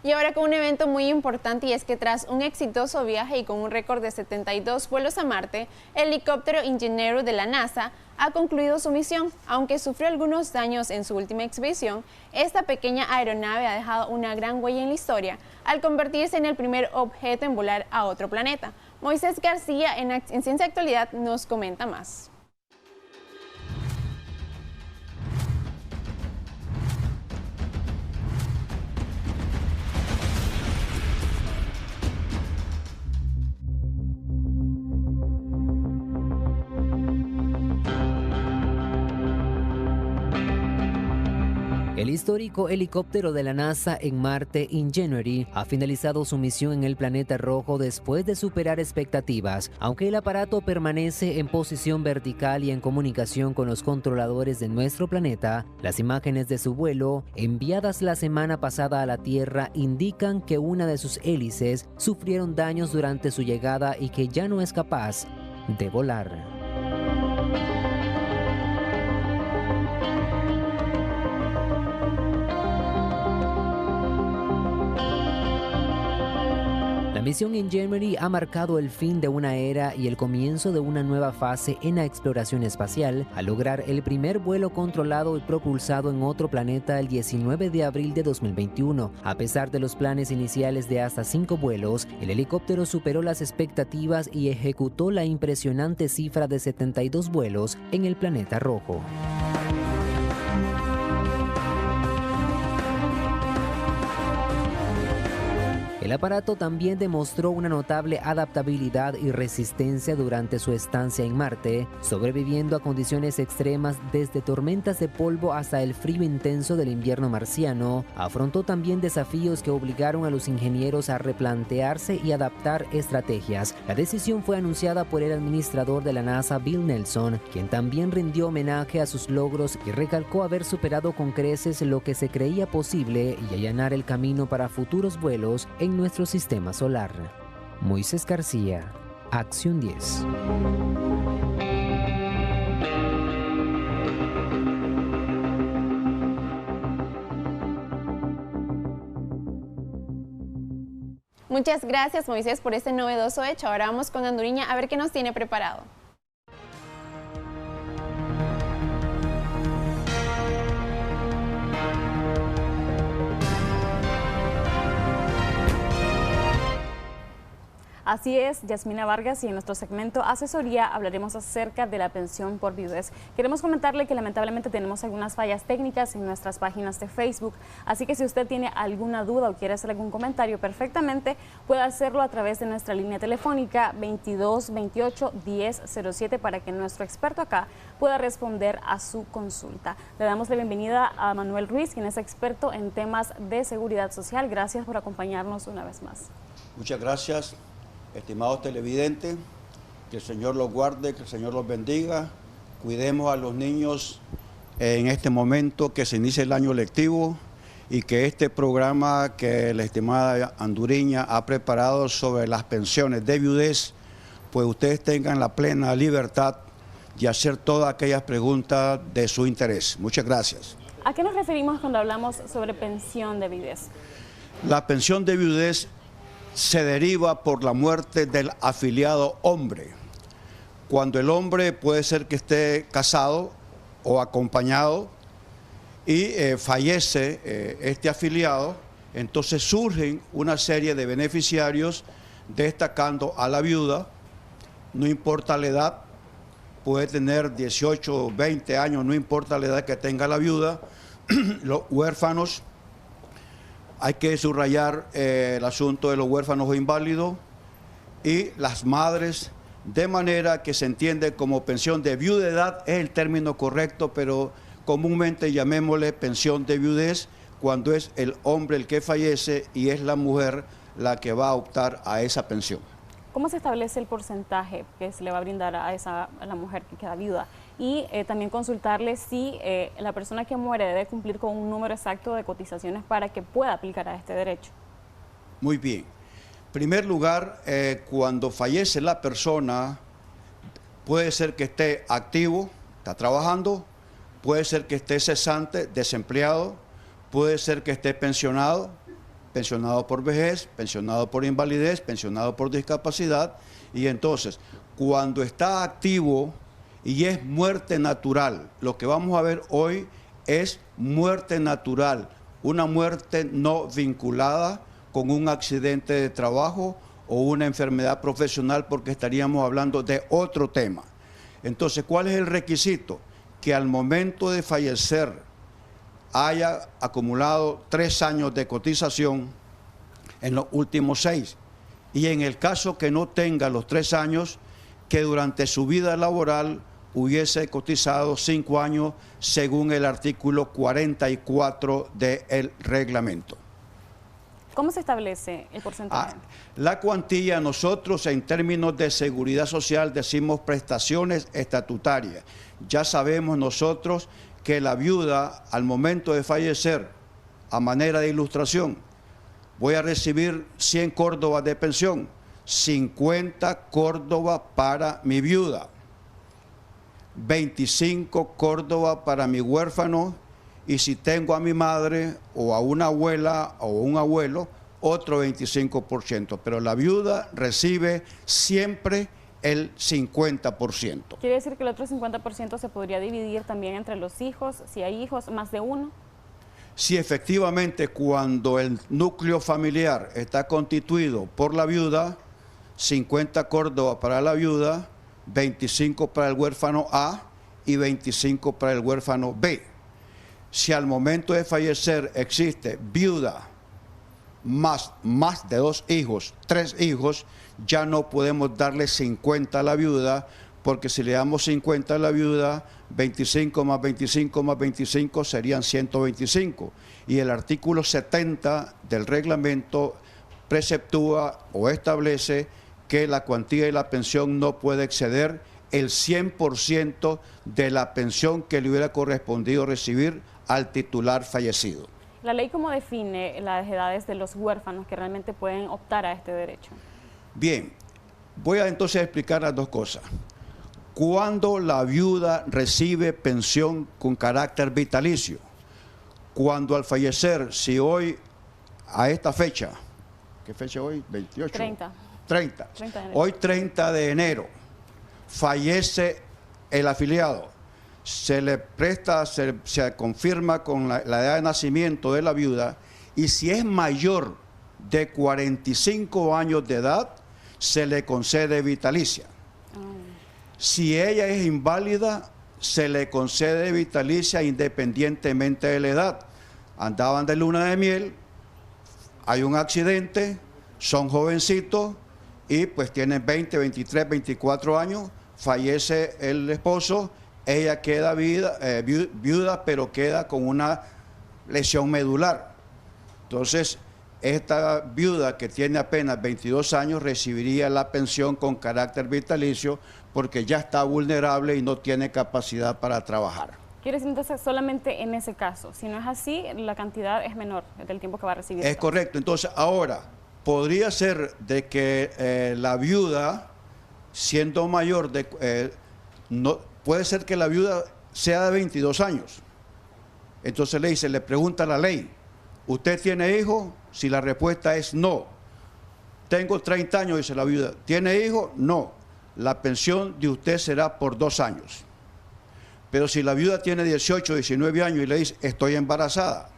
Y ahora con un evento muy importante, y es que tras un exitoso viaje y con un récord de 72 vuelos a Marte, el helicóptero Ingenuity de la NASA ha concluido su misión. Aunque sufrió algunos daños en su última expedición, esta pequeña aeronave ha dejado una gran huella en la historia al convertirse en el primer objeto en volar a otro planeta. Moisés García en Ciencia Actualidad nos comenta más. El histórico helicóptero de la NASA en Marte, Ingenuity, ha finalizado su misión en el planeta rojo después de superar expectativas. Aunque el aparato permanece en posición vertical y en comunicación con los controladores de nuestro planeta, las imágenes de su vuelo, enviadas la semana pasada a la Tierra, indican que una de sus hélices sufrieron daños durante su llegada y que ya no es capaz de volar. La misión Ingenuity ha marcado el fin de una era y el comienzo de una nueva fase en la exploración espacial, al lograr el primer vuelo controlado y propulsado en otro planeta el 19 de abril de 2021. A pesar de los planes iniciales de hasta 5 vuelos, el helicóptero superó las expectativas y ejecutó la impresionante cifra de 72 vuelos en el planeta rojo. El aparato también demostró una notable adaptabilidad y resistencia durante su estancia en Marte, sobreviviendo a condiciones extremas desde tormentas de polvo hasta el frío intenso del invierno marciano. Afrontó también desafíos que obligaron a los ingenieros a replantearse y adaptar estrategias. La decisión fue anunciada por el administrador de la NASA, Bill Nelson, quien también rindió homenaje a sus logros y recalcó haber superado con creces lo que se creía posible y allanar el camino para futuros vuelos en nuestro sistema solar. Moisés García, Acción 10. Muchas gracias, Moisés, por este novedoso hecho. Ahora vamos con Anduriña a ver qué nos tiene preparado. Así es, Yasmina Vargas, y en nuestro segmento Asesoría hablaremos acerca de la pensión por viudez. Queremos comentarle que lamentablemente tenemos algunas fallas técnicas en nuestras páginas de Facebook, así que si usted tiene alguna duda o quiere hacer algún comentario, perfectamente puede hacerlo a través de nuestra línea telefónica 2228-1007 para que nuestro experto acá pueda responder a su consulta. Le damos la bienvenida a Manuel Ruiz, quien es experto en temas de seguridad social. Gracias por acompañarnos una vez más. Muchas gracias. Estimados televidentes, que el Señor los guarde, que el Señor los bendiga. Cuidemos a los niños en este momento que se inicia el año lectivo y que este programa que la estimada Anduriña ha preparado sobre las pensiones de viudez, pues ustedes tengan la plena libertad de hacer todas aquellas preguntas de su interés. Muchas gracias. ¿A qué nos referimos cuando hablamos sobre pensión de viudez? La pensión de viudez se deriva por la muerte del afiliado hombre. Cuando el hombre puede ser que esté casado o acompañado y fallece este afiliado, entonces surgen una serie de beneficiarios destacando a la viuda, no importa la edad, puede tener 18 o 20 años, no importa la edad que tenga la viuda, los huérfanos. Hay que subrayar el asunto de los huérfanos o inválidos y las madres, de manera que se entiende como pensión de viudedad, es el término correcto, pero comúnmente llamémosle pensión de viudez cuando es el hombre el que fallece y es la mujer la que va a optar a esa pensión. ¿Cómo se establece el porcentaje que se le va a brindar a la mujer que queda viuda? Y también consultarle si la persona que muere debe cumplir con un número exacto de cotizaciones para que pueda aplicar a este derecho. Muy bien. En primer lugar, cuando fallece la persona, puede ser que esté activo, está trabajando, puede ser que esté cesante, desempleado, puede ser que esté pensionado, pensionado por vejez, pensionado por invalidez, pensionado por discapacidad. Y entonces, cuando está activo y es muerte natural, lo que vamos a ver hoy es muerte natural, una muerte no vinculada con un accidente de trabajo o una enfermedad profesional, porque estaríamos hablando de otro tema. Entonces, ¿cuál es el requisito? Que al momento de fallecer haya acumulado 3 años de cotización en los últimos 6. Y en el caso que no tenga los 3 años, que durante su vida laboral hubiese cotizado 5 años según el artículo 44 del reglamento. ¿Cómo se establece el porcentaje? La cuantía, nosotros en términos de seguridad social decimos prestaciones estatutarias. Ya sabemos nosotros que la viuda al momento de fallecer, a manera de ilustración, voy a recibir 100 córdobas de pensión, 50 córdobas para mi viuda, 25 córdobas para mi huérfano, y si tengo a mi madre o a una abuela o un abuelo, otro 25%. Pero la viuda recibe siempre el 50%. ¿Quiere decir que el otro 50% se podría dividir también entre los hijos, si hay hijos, más de uno? Sí, efectivamente, cuando el núcleo familiar está constituido por la viuda, 50 córdobas para la viuda, 25 para el huérfano A y 25 para el huérfano B. Si al momento de fallecer existe viuda más de 2 hijos, 3 hijos, ya no podemos darle 50 a la viuda, porque si le damos 50 a la viuda, 25 más 25 más 25 serían 125. Y el artículo 70 del reglamento preceptúa o establece que la cuantía de la pensión no puede exceder el 100% de la pensión que le hubiera correspondido recibir al titular fallecido. ¿La ley cómo define las edades de los huérfanos que realmente pueden optar a este derecho? Bien, voy a entonces explicar las dos cosas. Cuando la viuda recibe pensión con carácter vitalicio, cuando al fallecer, si hoy a esta fecha, ¿qué fecha hoy? 28. 30. 30. 30 de enero. Hoy 30 de enero fallece el afiliado, se le presta, se confirma con la edad de nacimiento de la viuda, y si es mayor de 45 años de edad, se le concede vitalicia. Si ella es inválida, se le concede vitalicia independientemente de la edad. Andaban de luna de miel, hay un accidente, son jovencitos y pues tienen 20, 23, 24 años, fallece el esposo, ella queda viuda, pero queda con una lesión medular. Entonces, esta viuda que tiene apenas 22 años recibiría la pensión con carácter vitalicio porque ya está vulnerable y no tiene capacidad para trabajar. ¿Quiere decir entonces solamente en ese caso? Si no es así, la cantidad es menor del tiempo que va a recibir. Es correcto. Entonces, ahora, podría ser de que la viuda, siendo mayor, puede ser que la viuda sea de 22 años. Entonces le pregunta a la ley, ¿usted tiene hijos? Si la respuesta es no. Tengo 30 años, dice la viuda. ¿Tiene hijos? No. La pensión de usted será por 2 años. Pero si la viuda tiene 18, 19 años y le dice, estoy embarazada,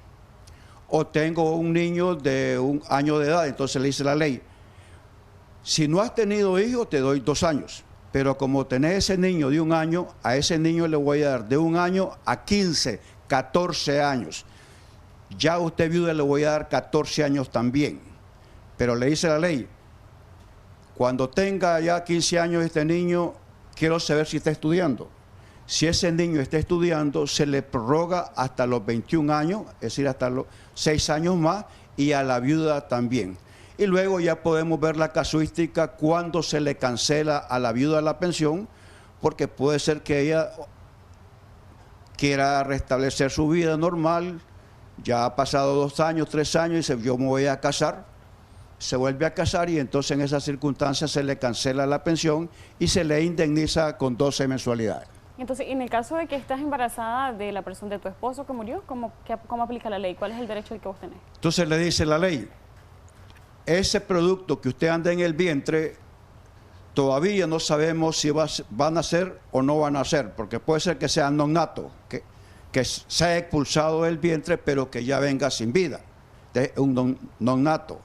o tengo un niño de 1 año de edad, entonces le dice la ley, si no has tenido hijos, te doy 2 años. Pero como tenés ese niño de 1 año, a ese niño le voy a dar de 1 año a 15, 14 años. Ya a usted viuda le voy a dar 14 años también. Pero le dice la ley, cuando tenga ya 15 años este niño, quiero saber si está estudiando. Si ese niño está estudiando, se le prorroga hasta los 21 años, es decir, hasta los 6 años más, y a la viuda también. Y luego ya podemos ver la casuística cuando se le cancela a la viuda la pensión, porque puede ser que ella quiera restablecer su vida normal, ya ha pasado 2 años, 3 años, y dice, yo me voy a casar, se vuelve a casar y entonces en esas circunstancias se le cancela la pensión y se le indemniza con 12 mensualidades. Entonces, en el caso de que estás embarazada de la persona de tu esposo que murió, ¿cómo aplica la ley? ¿Cuál es el derecho que vos tenés? Entonces le dice la ley, ese producto que usted anda en el vientre, todavía no sabemos si van a nacer o no van a nacer, porque puede ser que sea non nato, que se haya expulsado del vientre, pero que ya venga sin vida, de un non nato.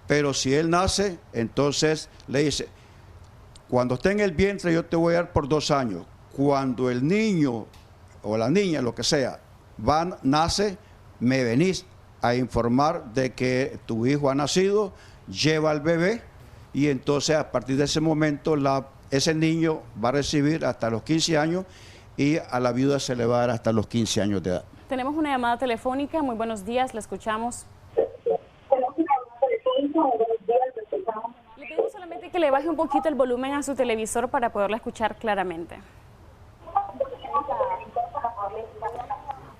Pero si él nace, entonces le dice, cuando esté en el vientre yo te voy a dar por 2 años. Cuando el niño o la niña, lo que sea, nace, me venís a informar de que tu hijo ha nacido, lleva al bebé y entonces a partir de ese momento ese niño va a recibir hasta los 15 años y a la viuda se le va a dar hasta los 15 años de edad. Tenemos una llamada telefónica. Muy buenos días, la escuchamos. Le pedimos solamente que le baje un poquito el volumen a su televisor para poderla escuchar claramente.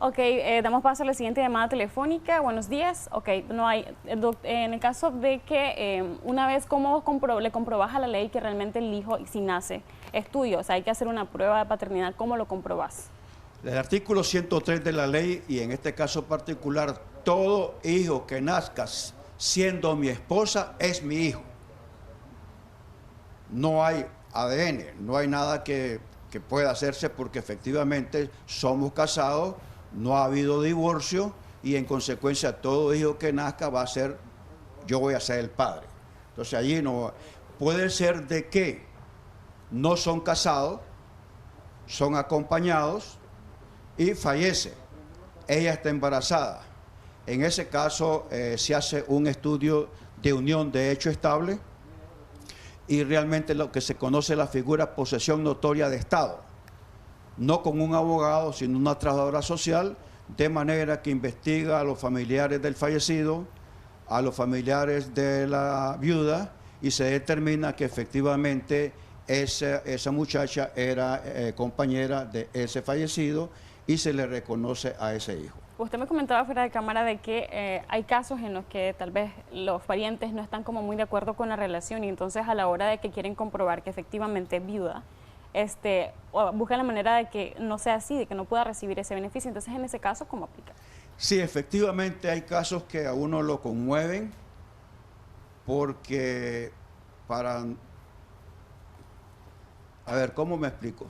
Ok, damos paso a la siguiente llamada telefónica. Buenos días. Ok, no hay. En el caso de que una vez, ¿cómo le comprobás a la ley que realmente el hijo, si nace, es tuyo? O sea, hay que hacer una prueba de paternidad. ¿Cómo lo comprobás? El artículo 103 de la ley, y en este caso particular, todo hijo que nazca siendo mi esposa es mi hijo. No hay ADN, no hay nada que pueda hacerse porque efectivamente somos casados. No ha habido divorcio y en consecuencia todo hijo que nazca va a ser, yo voy a ser el padre. Entonces allí no, puede ser de que no son casados, son acompañados y fallece. Ella está embarazada. En ese caso se hace un estudio de unión de hecho estable y realmente lo que se conoce la figura posesión notoria de Estado. No con un abogado, sino una trabajadora social, de manera que investiga a los familiares del fallecido, a los familiares de la viuda, y se determina que efectivamente esa muchacha era compañera de ese fallecido y se le reconoce a ese hijo. Usted me comentaba fuera de cámara de que hay casos en los que tal vez los parientes no están como muy de acuerdo con la relación y entonces a la hora de que quieren comprobar que efectivamente es viuda, buscan la manera de que no sea así, de que no pueda recibir ese beneficio. Entonces, en ese caso, ¿cómo aplica? Sí, efectivamente hay casos que a uno lo conmueven porque a ver, ¿cómo me explico?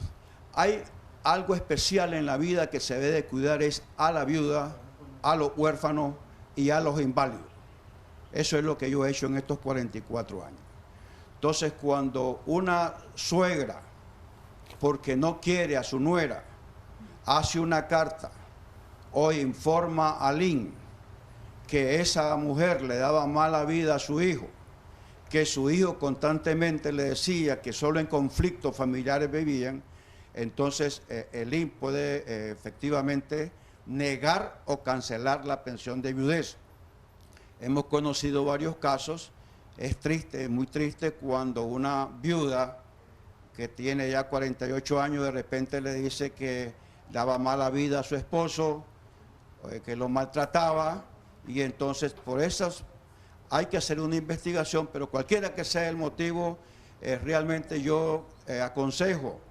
Hay algo especial en la vida que se debe de cuidar es a la viuda, a los huérfanos y a los inválidos. Eso es lo que yo he hecho en estos 44 años. Entonces, cuando una suegra, porque no quiere a su nuera, hace una carta o informa al IN que esa mujer le daba mala vida a su hijo, que su hijo constantemente le decía que solo en conflictos familiares vivían, entonces el IN puede efectivamente negar o cancelar la pensión de viudez. Hemos conocido varios casos. Es triste, muy triste cuando una viuda que tiene ya 48 años, de repente le dice que daba mala vida a su esposo, que lo maltrataba, y entonces por esas hay que hacer una investigación, pero cualquiera que sea el motivo, realmente yo aconsejo.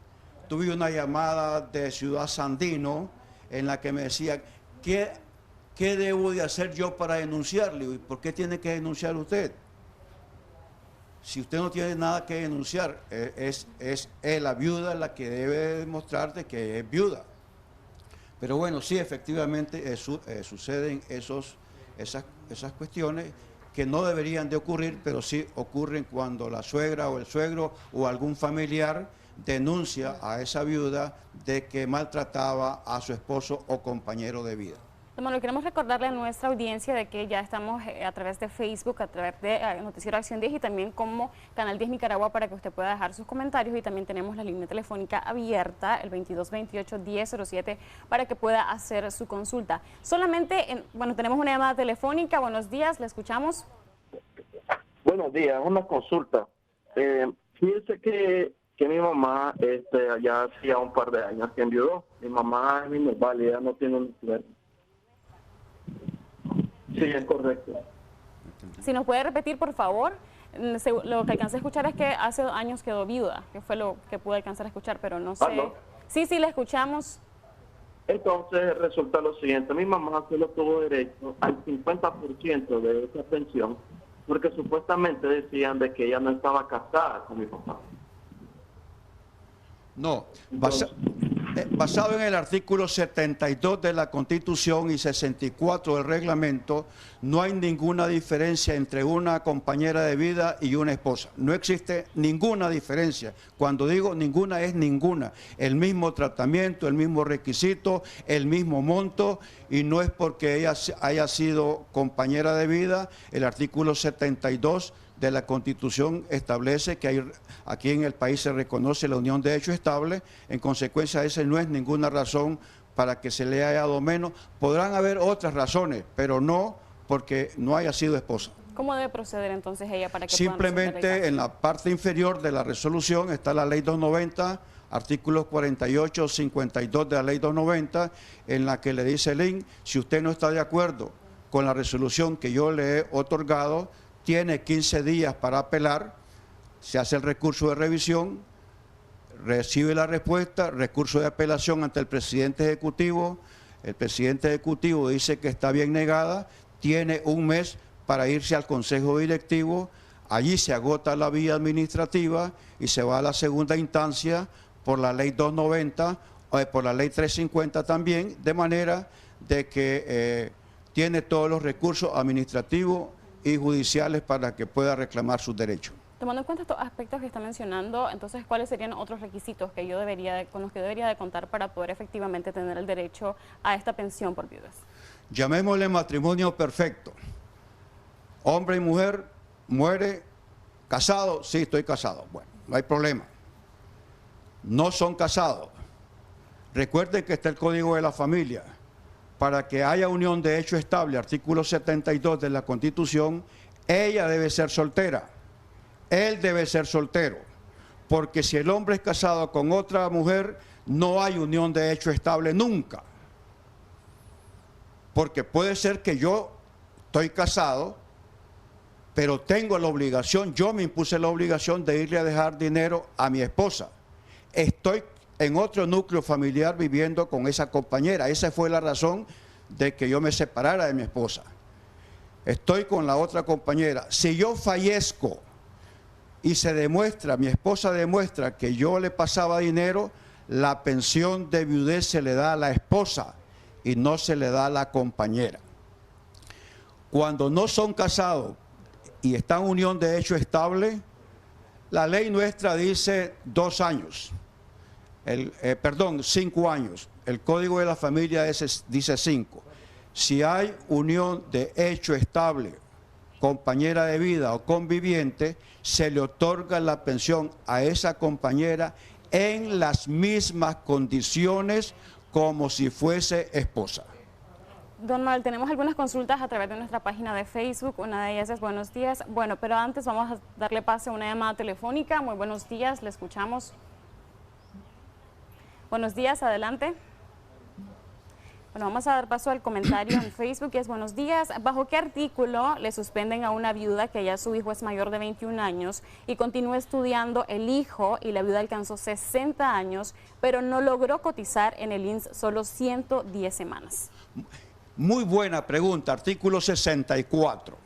Tuve una llamada de Ciudad Sandino en la que me decía, ¿qué debo de hacer yo para denunciarle? ¿Y por qué tiene que denunciar usted? Si usted no tiene nada que denunciar, es la viuda la que debe demostrarte que es viuda. Pero bueno, sí, efectivamente suceden esas cuestiones que no deberían de ocurrir, pero sí ocurren cuando la suegra o el suegro o algún familiar denuncia a esa viuda de que maltrataba a su esposo o compañero de vida. Don Manuel, queremos recordarle a nuestra audiencia de que ya estamos a través de Facebook, a través de Noticiero Acción 10 y también como Canal 10 Nicaragua para que usted pueda dejar sus comentarios, y también tenemos la línea telefónica abierta, el 2228-1007, para que pueda hacer su consulta. Solamente, bueno, tenemos una llamada telefónica. Buenos días, le escuchamos. Buenos días, una consulta. Fíjese que mi mamá ya hacía un par de años que enviudó. Mi mamá es minusválida, no tiene un cuerpo. Sí, es correcto. Si nos puede repetir, por favor. Lo que alcancé a escuchar es que hace 2 años quedó viuda, que fue lo que pude alcanzar a escuchar, pero no sé. ¿Aló? Sí, la escuchamos. Entonces resulta lo siguiente, mi mamá solo tuvo derecho al 50% de esa pensión porque supuestamente decían de que ella no estaba casada con mi papá. No, basado en el artículo 72 de la Constitución y 64 del reglamento, no hay ninguna diferencia entre una compañera de vida y una esposa. No existe ninguna diferencia. Cuando digo ninguna, es ninguna. El mismo tratamiento, el mismo requisito, el mismo monto, y no es porque ella haya sido compañera de vida. El artículo 72 de la Constitución establece que aquí en el país se reconoce la unión de hecho estable. En consecuencia, esa no es ninguna razón para que se le haya dado menos. Podrán haber otras razones, pero no porque no haya sido esposa. ¿Cómo debe proceder entonces ella para que simplemente en la parte inferior de la resolución está la ley 290, artículos 48, 52 de la ley 290, en la que le dice el IN, si usted no está de acuerdo con la resolución que yo le he otorgado, tiene 15 días para apelar, se hace el recurso de revisión, recibe la respuesta, recurso de apelación ante el presidente ejecutivo, el presidente ejecutivo dice que está bien negada, tiene un mes para irse al consejo directivo, allí se agota la vía administrativa y se va a la segunda instancia por la ley 290 o por la ley 350 también, de manera de que tiene todos los recursos administrativos y judiciales para que pueda reclamar sus derechos. Tomando en cuenta estos aspectos que está mencionando, entonces, ¿cuáles serían otros requisitos que con los que debería de contar para poder efectivamente tener el derecho a esta pensión por viudez? Llamémosle matrimonio perfecto. Hombre y mujer, muere, casado, sí, estoy casado. Bueno, no hay problema. No son casados. Recuerden que está el Código de la Familia. Para que haya unión de hecho estable, artículo 72 de la Constitución, ella debe ser soltera, él debe ser soltero, porque si el hombre es casado con otra mujer, no hay unión de hecho estable nunca. Porque puede ser que yo estoy casado, pero tengo la obligación, yo me impuse la obligación de irle a dejar dinero a mi esposa. Estoy en otro núcleo familiar viviendo con esa compañera. Esa fue la razón de que yo me separara de mi esposa. Estoy con la otra compañera. Si yo fallezco y se demuestra, mi esposa demuestra que yo le pasaba dinero, la pensión de viudez se le da a la esposa y no se le da a la compañera. Cuando no son casados y están en unión de hecho estable, la ley nuestra dice 2 años. 5 años. El Código de la Familia dice 5. Si hay unión de hecho estable, compañera de vida o conviviente, se le otorga la pensión a esa compañera en las mismas condiciones como si fuese esposa. Don Manuel, tenemos algunas consultas a través de nuestra página de Facebook. Una de ellas es buenos días. Bueno, pero antes vamos a darle pase a una llamada telefónica. Muy buenos días, le escuchamos. Buenos días, adelante. Bueno, vamos a dar paso al comentario en Facebook, que es buenos días. ¿Bajo qué artículo le suspenden a una viuda que ya su hijo es mayor de 21 años y continúa estudiando el hijo y la viuda alcanzó 60 años, pero no logró cotizar en el INSS solo 110 semanas? Muy buena pregunta, artículo 64.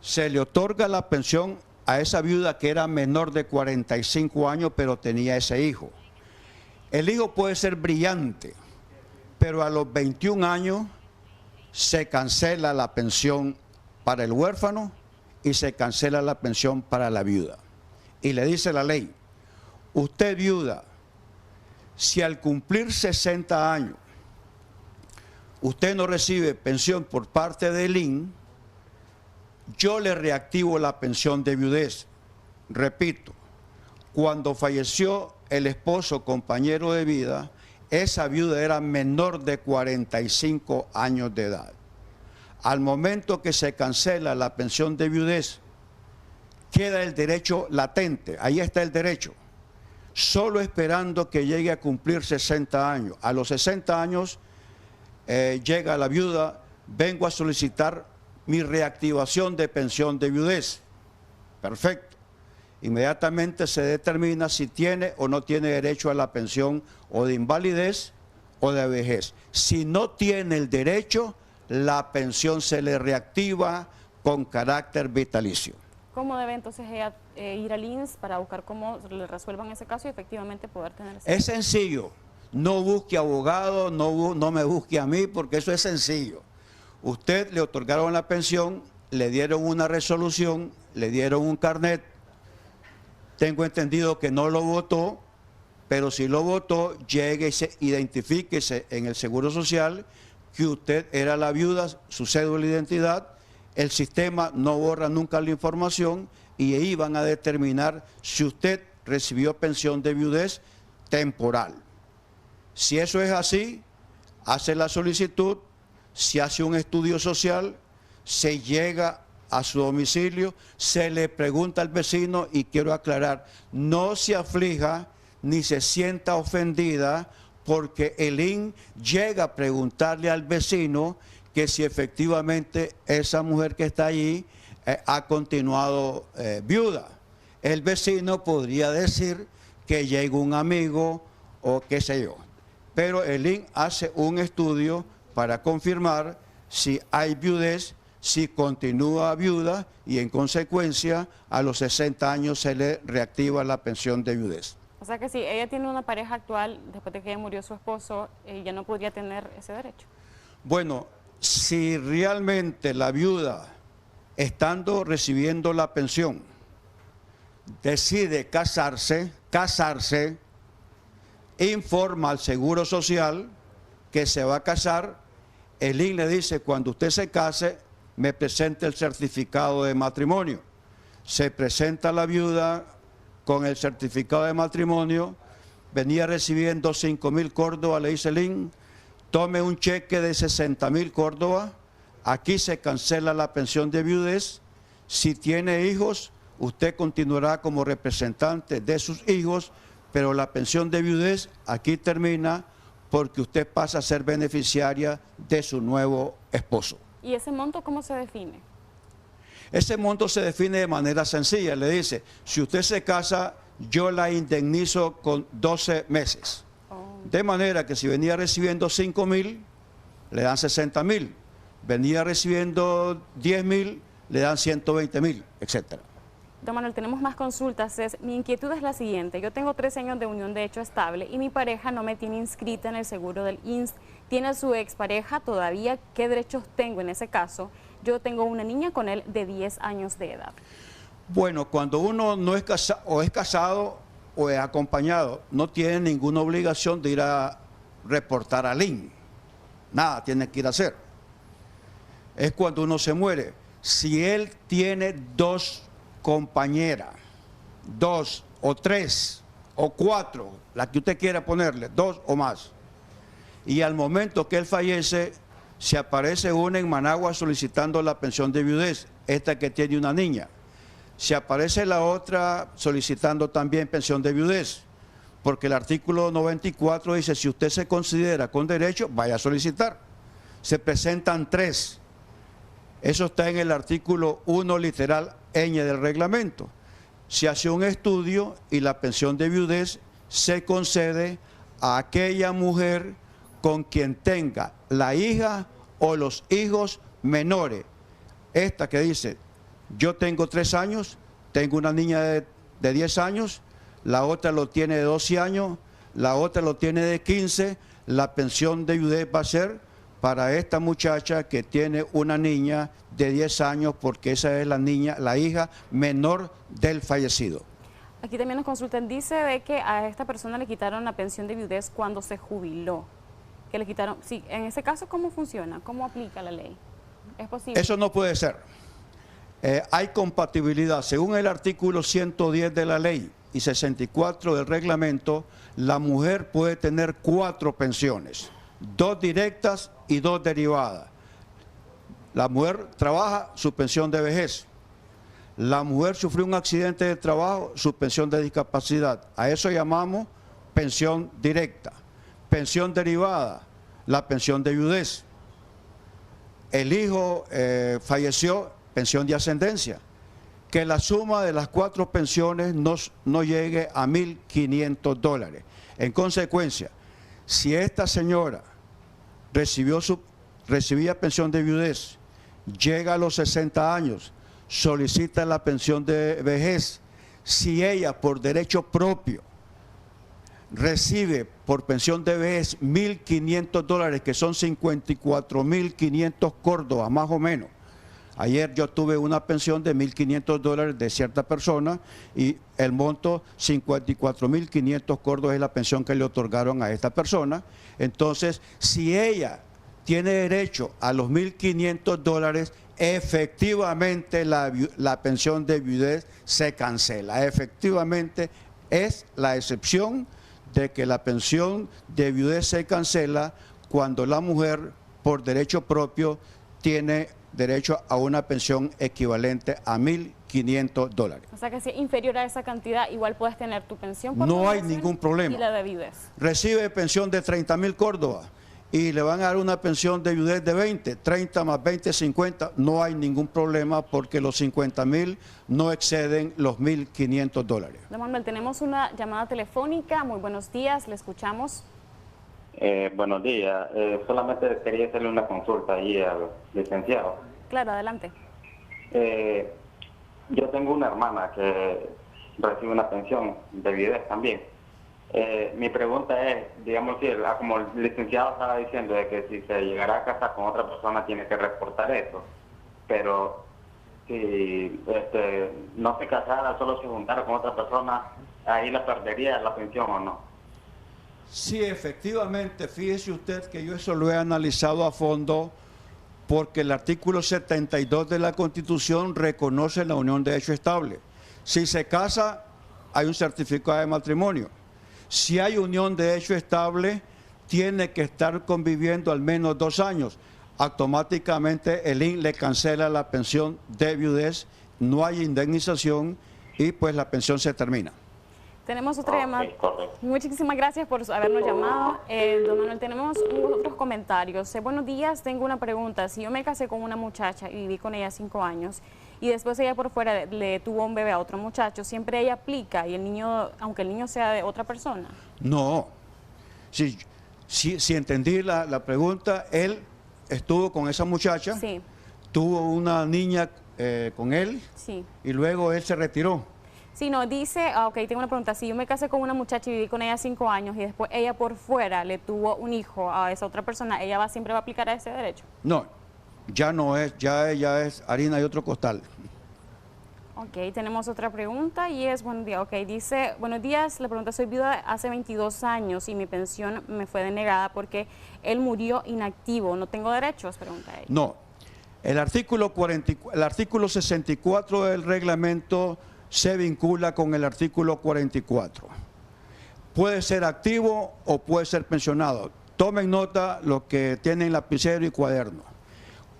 Se le otorga la pensión a esa viuda que era menor de 45 años, pero tenía ese hijo. El hijo puede ser brillante, pero a los 21 años se cancela la pensión para el huérfano y se cancela la pensión para la viuda. Y le dice la ley, usted viuda, si al cumplir 60 años usted no recibe pensión por parte del INS, yo le reactivo la pensión de viudez. Repito, cuando falleció el esposo compañero de vida, esa viuda era menor de 45 años de edad. Al momento que se cancela la pensión de viudez, queda el derecho latente, ahí está el derecho, solo esperando que llegue a cumplir 60 años. A los 60 años llega la viuda, vengo a solicitar mi reactivación de pensión de viudez. Perfecto. Inmediatamente se determina si tiene o no tiene derecho a la pensión o de invalidez o de vejez. Si no tiene el derecho, la pensión se le reactiva con carácter vitalicio. ¿Cómo debe entonces ella ir al INSS para buscar cómo le resuelvan ese caso y efectivamente poder tener ese... Es sencillo, no busque abogado, no me busque a mí, porque eso es sencillo. Usted le otorgaron la pensión, le dieron una resolución, le dieron un carnet, tengo entendido que no lo votó, pero si lo votó, llegue y identifíquese en el Seguro Social que usted era la viuda, su cédula de identidad. El sistema no borra nunca la información y ahí van a determinar si usted recibió pensión de viudez temporal. Si eso es así, hace la solicitud, se hace un estudio social, se llega a su domicilio, se le pregunta al vecino, y quiero aclarar, no se aflija ni se sienta ofendida porque el INSS llega a preguntarle al vecino que si efectivamente esa mujer que está allí ha continuado viuda. El vecino podría decir que llegó un amigo o qué sé yo, pero el INSS hace un estudio para confirmar si hay viudez, si continúa viuda, y en consecuencia a los 60 años se le reactiva la pensión de viudez. O sea que si ella tiene una pareja actual, después de que murió su esposo, ya no podría tener ese derecho. Bueno, si realmente la viuda, estando recibiendo la pensión, decide casarse, informa al Seguro Social que se va a casar, el INSS le dice, cuando usted se case, me presente el certificado de matrimonio. Se presenta la viuda con el certificado de matrimonio, venía recibiendo 5.000 córdobas, le dice el INSS, tome un cheque de 60.000 córdobas, aquí se cancela la pensión de viudez. Si tiene hijos, usted continuará como representante de sus hijos, pero la pensión de viudez aquí termina porque usted pasa a ser beneficiaria de su nuevo esposo. ¿Y ese monto cómo se define? Ese monto se define de manera sencilla, le dice, si usted se casa, yo la indemnizo con 12 meses. De manera que si venía recibiendo 5.000, le dan 60.000. Venía recibiendo 10.000, le dan 120.000, etcétera. Don Manuel, tenemos más consultas. Mi inquietud es la siguiente. Yo tengo 3 años de unión de hecho estable y mi pareja no me tiene inscrita en el seguro del INSS. ¿Tiene a su expareja todavía? ¿Qué derechos tengo en ese caso? Yo tengo una niña con él de 10 años de edad. Bueno, cuando uno no es casado, o es casado o es acompañado, no tiene ninguna obligación de ir a reportar al INSS. Nada tiene que ir a hacer. Es cuando uno se muere. Si él tiene 2 compañeras, 2 o 3 o 4, la que usted quiera ponerle, 2 o más, y al momento que él fallece, se aparece una en Managua solicitando la pensión de viudez, esta que tiene una niña. Se aparece la otra solicitando también pensión de viudez, porque el artículo 94 dice, si usted se considera con derecho, vaya a solicitar. Se presentan 3. Eso está en el artículo 1, literal ñ del reglamento. Se hace un estudio y la pensión de viudez se concede a aquella mujer con quien tenga la hija o los hijos menores. Esta que dice, yo tengo 3 años, tengo una niña de 10 años, la otra lo tiene de 12 años, la otra lo tiene de 15, la pensión de viudez va a ser para esta muchacha que tiene una niña de 10 años, porque esa es la niña, la hija menor del fallecido. Aquí también nos consultan, dice de que a esta persona le quitaron la pensión de viudez cuando se jubiló. Que le quitaron, sí, en ese caso, ¿cómo funciona? ¿Cómo aplica la ley? ¿Es posible? Eso no puede ser. Hay compatibilidad. Según el artículo 110 de la ley y 64 del reglamento, la mujer puede tener 4 pensiones, 2 directas y 2 derivadas. La mujer trabaja, su pensión de vejez. La mujer sufrió un accidente de trabajo, su pensión de discapacidad. A eso llamamos pensión directa. Pensión derivada, la pensión de viudez. El hijo falleció, pensión de ascendencia. Que la suma de las 4 pensiones no llegue a $1.500. En consecuencia, si esta señora recibía pensión de viudez llega a los 60 años, solicita la pensión de vejez. Si ella por derecho propio recibe por pensión de vejez $1.500, que son 54.500 córdobas más o menos. Ayer yo tuve una pensión de $1.500 de cierta persona y el monto 54.500 córdobas es la pensión que le otorgaron a esta persona. Entonces, si ella tiene derecho a los $1.500, efectivamente la pensión de viudez se cancela. Efectivamente es la excepción de que la pensión de viudez se cancela cuando la mujer por derecho propio tiene derecho a una pensión equivalente a $1.500. O sea que si es inferior a esa cantidad, igual puedes tener tu pensión por no hay ningún problema. Y la de viudez. Recibe pensión de 30.000 córdobas y le van a dar una pensión de viudez de 20, 30 más 20, 50, no hay ningún problema porque los 50.000 no exceden los $1.500. Don Manuel, tenemos una llamada telefónica. Muy buenos días, le escuchamos. Buenos días. Solamente quería hacerle una consulta ahí al licenciado. Claro, adelante. Yo tengo una hermana que recibe una pensión de viudez también. Mi pregunta es, digamos, si como el licenciado estaba diciendo, de que si se llegara a casar con otra persona tiene que reportar eso, pero si no se casara, solo se juntara con otra persona, ahí la perdería la pensión o no. Sí, efectivamente, fíjese usted que yo eso lo he analizado a fondo porque el artículo 72 de la Constitución reconoce la unión de hecho estable. Si se casa, hay un certificado de matrimonio. Si hay unión de hecho estable, tiene que estar conviviendo al menos 2 años. Automáticamente el INS le cancela la pensión de viudez, no hay indemnización y pues la pensión se termina. Tenemos otra llamada. Muchísimas gracias por habernos llamado. Don Manuel, tenemos otros comentarios. Buenos días, tengo una pregunta. Si yo me casé con una muchacha y viví con ella 5 años y después ella por fuera le tuvo un bebé a otro muchacho, ¿siempre ella aplica y el niño, aunque el niño sea de otra persona? No. Si entendí la pregunta, él estuvo con esa muchacha, sí, tuvo una niña con él, sí, y luego él se retiró. Sí, no, dice, ok, tengo una pregunta. Si yo me casé con una muchacha y viví con ella 5 años y después ella por fuera le tuvo un hijo a esa otra persona, ¿ella siempre va a aplicar a ese derecho? No, ya no es, ya ella es harina de otro costal. Ok, tenemos otra pregunta y es, buen día, ok, dice, buenos días, la pregunta, soy viuda hace 22 años y mi pensión me fue denegada porque él murió inactivo, ¿no tengo derechos? Pregunta ella. No, el artículo 64 del reglamento se vincula con el artículo 44. Puede ser activo o puede ser pensionado. Tomen nota lo que tienen lapicero y cuaderno.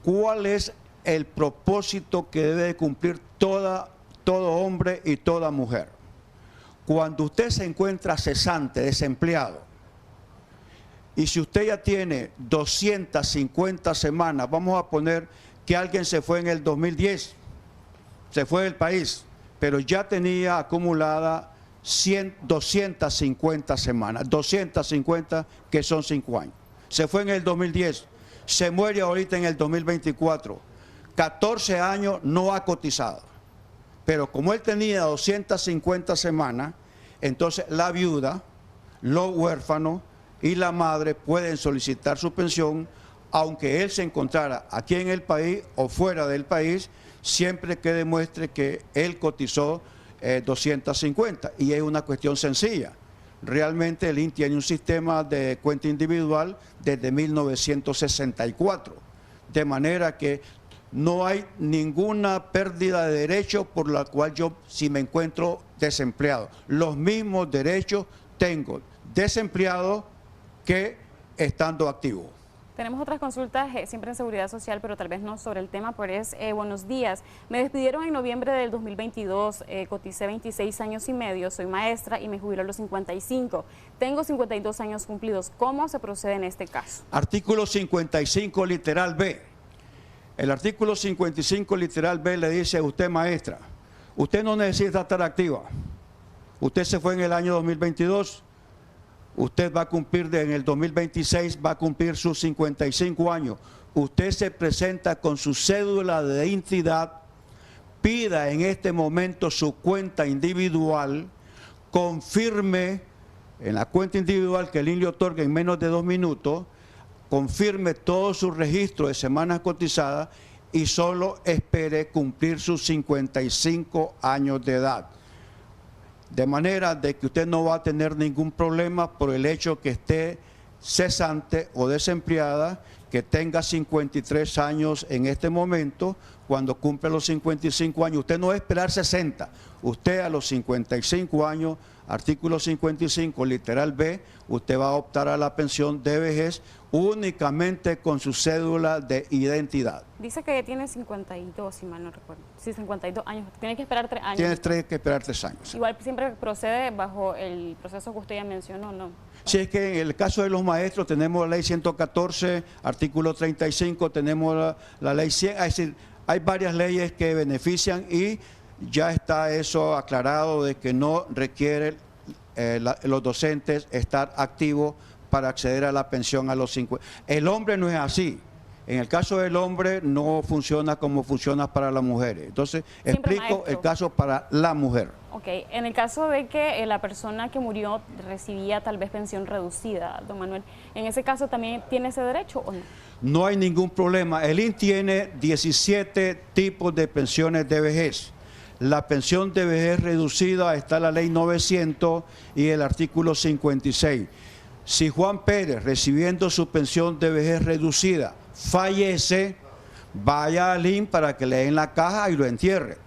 ¿Cuál es el propósito que debe cumplir todo hombre y toda mujer? Cuando usted se encuentra cesante, desempleado, y si usted ya tiene 250 semanas, vamos a poner que alguien se fue en el 2010, se fue del país, pero ya tenía acumulada 250 semanas, 250 que son 5 años. Se fue en el 2010, se muere ahorita en el 2024, 14 años no ha cotizado. Pero como él tenía 250 semanas, entonces la viuda, los huérfanos y la madre pueden solicitar su pensión, aunque él se encontrara aquí en el país o fuera del país, siempre que demuestre que él cotizó 250. Y es una cuestión sencilla. Realmente el INS tiene un sistema de cuenta individual desde 1964, de manera que no hay ninguna pérdida de derecho por la cual yo, si me encuentro desempleado, los mismos derechos tengo desempleado que estando activo. Tenemos otras consultas, siempre en seguridad social, pero tal vez no sobre el tema, pero es, buenos días. Me despidieron en noviembre del 2022, coticé 26 años y medio, soy maestra y me jubiló a los 55. Tengo 52 años cumplidos. ¿Cómo se procede en este caso? Artículo 55, literal B. El artículo 55, literal B, le dice a usted, maestra, usted no necesita estar activa. Usted se fue en el año 2022. Usted va a cumplir en el 2026, va a cumplir sus 55 años. usted se presenta con su cédula de identidad, pida en este momento su cuenta individual, confirme en la cuenta individual que el INS le otorga en menos de 2 minutos, confirme todo su registro de semanas cotizadas y solo espere cumplir sus 55 años de edad. De manera de que usted no va a tener ningún problema por el hecho que esté cesante o desempleada, que tenga 53 años en este momento. Cuando cumple los 55 años, usted no va a esperar 60, usted a los 55 años, artículo 55, literal B, usted va a optar a la pensión de vejez únicamente con su cédula de identidad. Dice que tiene 52, si mal no recuerdo. Sí, 52 años. Tiene que esperar 3 años. Tiene que esperar 3 años. Igual siempre procede bajo el proceso que usted ya mencionó, ¿no? Sí, es que en el caso de los maestros tenemos la ley 114, artículo 35, tenemos la ley 100, es decir, hay varias leyes que benefician y ya está eso aclarado de que no requiere los docentes estar activos para acceder a la pensión a los 50. El hombre no es así. En el caso del hombre no funciona como funciona para las mujeres. Entonces, Siempre explico maestro. el caso para la mujer. Ok, en el caso de que la persona que murió recibía tal vez pensión reducida, don Manuel, ¿en ese caso también tiene ese derecho o no? No hay ningún problema. El INS tiene 17 tipos de pensiones de vejez. La pensión de vejez reducida está en la ley 900 y el artículo 56. Si Juan Pérez, recibiendo su pensión de vejez reducida, fallece, vaya al INS para que le den la caja y lo entierre.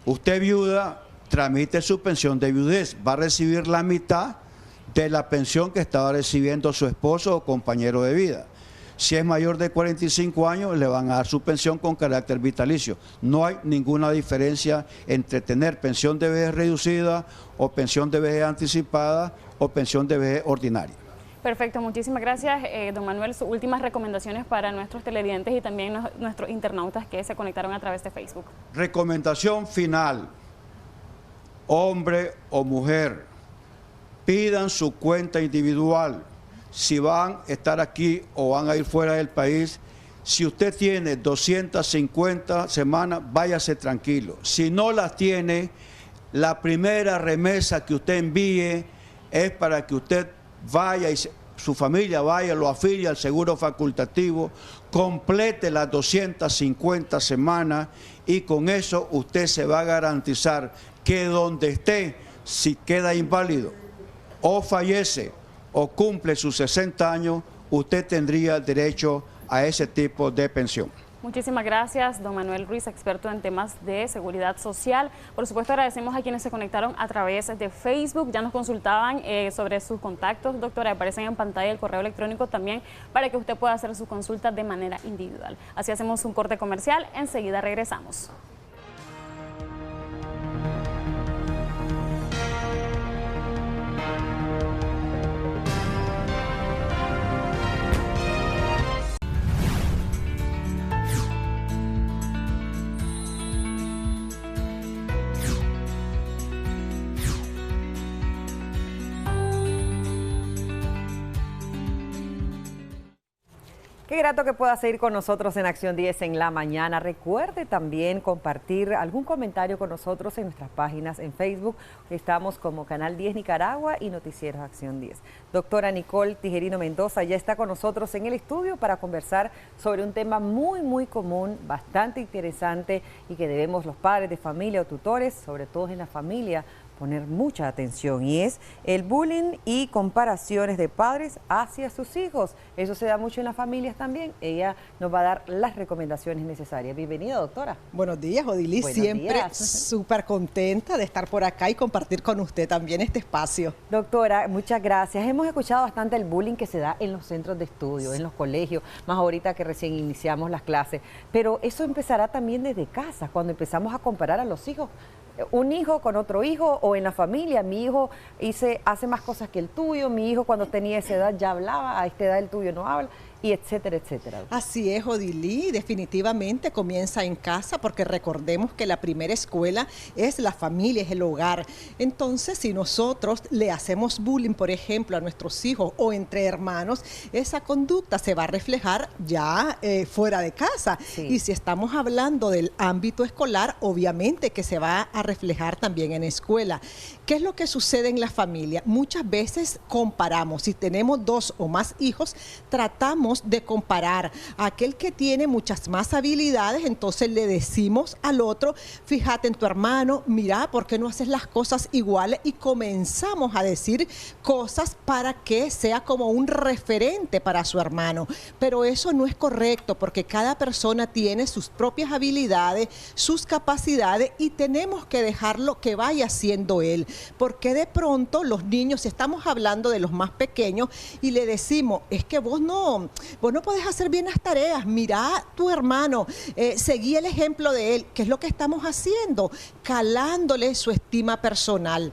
Usted viuda, tramite su pensión de viudez, va a recibir la mitad de la pensión que estaba recibiendo su esposo o compañero de vida. Si es mayor de 45 años, le van a dar su pensión con carácter vitalicio. No hay ninguna diferencia entre tener pensión de vejez reducida o pensión de vejez anticipada o pensión de vejez ordinaria. Perfecto, muchísimas gracias, don Manuel. Sus últimas recomendaciones para nuestros televidentes y también nuestros internautas que se conectaron a través de Facebook. Recomendación final, hombre o mujer, pidan su cuenta individual. Si van a estar aquí o van a ir fuera del país, si usted tiene 250 semanas, váyase tranquilo. Si no las tiene, la primera remesa que usted envíe es para que usted vaya y su familia vaya, lo afilie al seguro facultativo, complete las 250 semanas y con eso usted se va a garantizar que donde esté, si queda inválido o fallece o cumple sus 60 años, usted tendría derecho a ese tipo de pensión. Muchísimas gracias, don Manuel Ruiz, experto en temas de seguridad social. Por supuesto, agradecemos a quienes se conectaron a través de Facebook. Ya nos consultaban sobre sus contactos, doctora, aparecen en pantalla el correo electrónico también para que usted pueda hacer su consulta de manera individual. Así hacemos un corte comercial, enseguida regresamos. Qué grato que pueda seguir con nosotros en Acción 10 en la mañana. Recuerde también compartir algún comentario con nosotros en nuestras páginas en Facebook. Estamos como Canal 10 Nicaragua y Noticieros Acción 10. Doctora Nicole Tijerino Mendoza ya está con nosotros en el estudio para conversar sobre un tema muy común, bastante interesante y que debemos los padres de familia o tutores, sobre todo en la familia, poner mucha atención, y es el bullying y comparaciones de padres hacia sus hijos. Eso se da mucho en las familias también. Ella nos va a dar las recomendaciones necesarias. Bienvenida, doctora. Buenos días, Odilis. Buenos Siempre días. súper contenta de estar por acá y compartir con usted también este espacio. Doctora, muchas gracias. Hemos escuchado bastante el bullying que se da en los centros de estudio, en los colegios, más ahorita que recién iniciamos las clases. Pero eso empezará también desde casa, cuando empezamos a comparar a los hijos. Un hijo con otro hijo o en la familia, mi hijo hace más cosas que el tuyo, mi hijo cuando tenía esa edad ya hablaba, a esta edad el tuyo no habla. y etcétera, etcétera. Así es, Odilí, definitivamente comienza en casa, porque recordemos que la primera escuela es la familia, es el hogar. Entonces, si nosotros le hacemos bullying, por ejemplo, a nuestros hijos o entre hermanos, esa conducta se va a reflejar ya fuera de casa. Sí. Y si estamos hablando del ámbito escolar, obviamente que se va a reflejar también en escuela. ¿Qué es lo que sucede en la familia? Muchas veces comparamos. Si tenemos 2 o más hijos, tratamos de comparar. A aquel que tiene muchas más habilidades, entonces le decimos al otro, fíjate en tu hermano, mira, ¿por qué no haces las cosas iguales? Y comenzamos a decir cosas para que sea como un referente para su hermano. Pero eso no es correcto, porque cada persona tiene sus propias habilidades, sus capacidades, y tenemos que dejarlo que vaya siendo él. Porque de pronto los niños, si estamos hablando de los más pequeños, y le decimos, es que vos no podés hacer bien las tareas, mira tu hermano, seguí el ejemplo de él. ¿Qué es lo que estamos haciendo? Calándole su estima personal.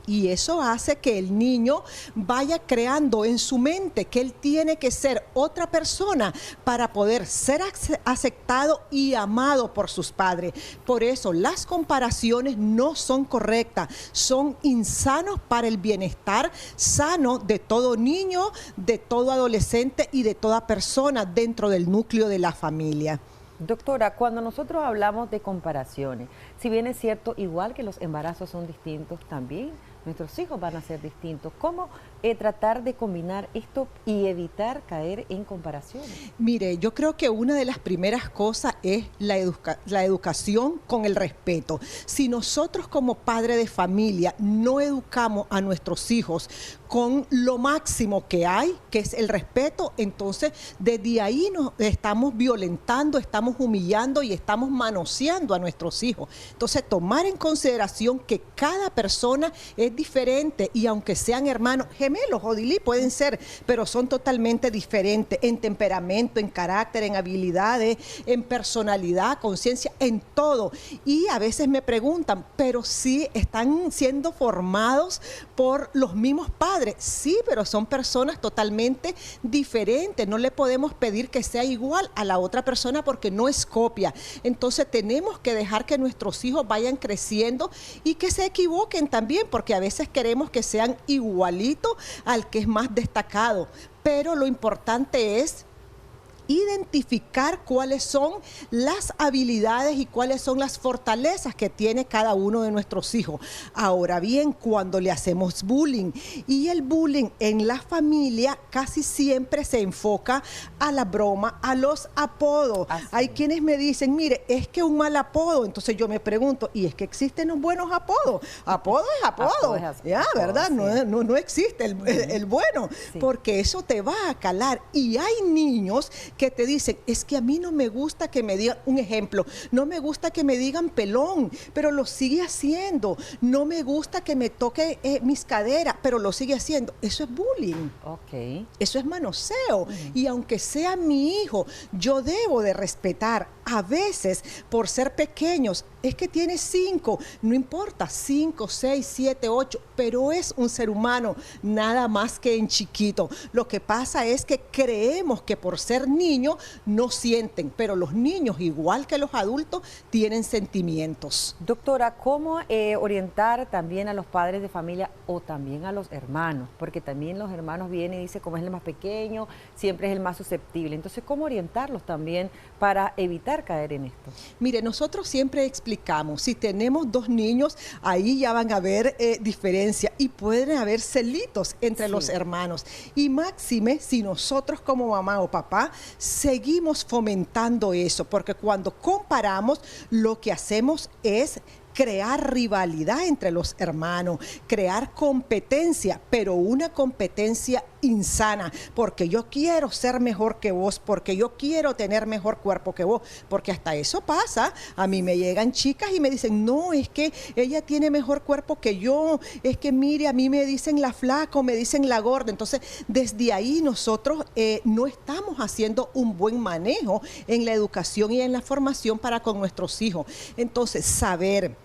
Y eso hace que el niño vaya creando en su mente que él tiene que ser otra persona para poder ser aceptado y amado por sus padres. Por eso las comparaciones no son correctas, son insanos para el bienestar sano de todo niño, de todo adolescente y de toda persona dentro del núcleo de la familia. Doctora, cuando nosotros hablamos de comparaciones, si bien es cierto, igual que los embarazos son distintos, también nuestros hijos van a ser distintos. ¿Cómo tratar de combinar esto y evitar caer en comparaciones? Mire, yo creo que una de las primeras cosas es la educación con el respeto. Si nosotros como padre de familia no educamos a nuestros hijos con lo máximo que hay, que es el respeto, entonces desde ahí nos estamos violentando, estamos humillando y estamos manoseando a nuestros hijos. Entonces, tomar en consideración que cada persona es diferente, y aunque sean hermanos gemelos, Odilí, pueden ser, pero son totalmente diferentes en temperamento, en carácter, en habilidades, en personalidad, conciencia, en todo. Y a veces me preguntan, pero sí están siendo formados por los mismos padres. Sí, pero son personas totalmente diferentes. No le podemos pedir que sea igual a la otra persona porque no es copia. Entonces tenemos que dejar que nuestros hijos vayan creciendo y que se equivoquen también, porque a veces queremos que sean igualitos al que es más destacado. Pero lo importante es identificar cuáles son las habilidades y cuáles son las fortalezas que tiene cada uno de nuestros hijos. Ahora bien, cuando le hacemos bullying, y el bullying en la familia casi siempre se enfoca a la broma, a los apodos. Así. Hay quienes me dicen, mire, es que un mal apodo, entonces yo me pregunto, ¿y es que existen los buenos apodos? Apodo es apodo, ya, ¿verdad? Sí. No existe el bueno, sí, porque eso te va a calar. Y hay niños que te dicen, es que a mí no me gusta que me digan, un ejemplo, no me gusta que me digan pelón, pero lo sigue haciendo. No me gusta que me toque mis caderas, pero lo sigue haciendo. Eso es bullying. Okay. Eso es manoseo. Y aunque sea mi hijo, yo debo de respetar. A veces, por ser pequeños, es que tiene 5, no importa, 5, 6, 7, 8, pero es un ser humano, nada más que en chiquito. Lo que pasa es que creemos que por ser niños no sienten, pero los niños, igual que los adultos, tienen sentimientos. Doctora, ¿cómo orientar también a los padres de familia o también a los hermanos? Porque también los hermanos vienen y dicen, como es el más pequeño, siempre es el más susceptible. Entonces, ¿cómo orientarlos también para evitar caer en esto? Mire, nosotros siempre explicamos, si tenemos 2 niños, ahí ya van a haber diferencia y pueden haber celitos entre los hermanos. Y máxime, si nosotros como mamá o papá seguimos fomentando eso, porque cuando comparamos, lo que hacemos es crear rivalidad entre los hermanos, crear competencia, pero una competencia insana, porque yo quiero ser mejor que vos, porque yo quiero tener mejor cuerpo que vos, porque hasta eso pasa. A mí me llegan chicas y me dicen, no, es que ella tiene mejor cuerpo que yo, es que mire, a mí me dicen la flaca o me dicen la gorda. Entonces, desde ahí nosotros no estamos haciendo un buen manejo en la educación y en la formación para con nuestros hijos. Entonces, saber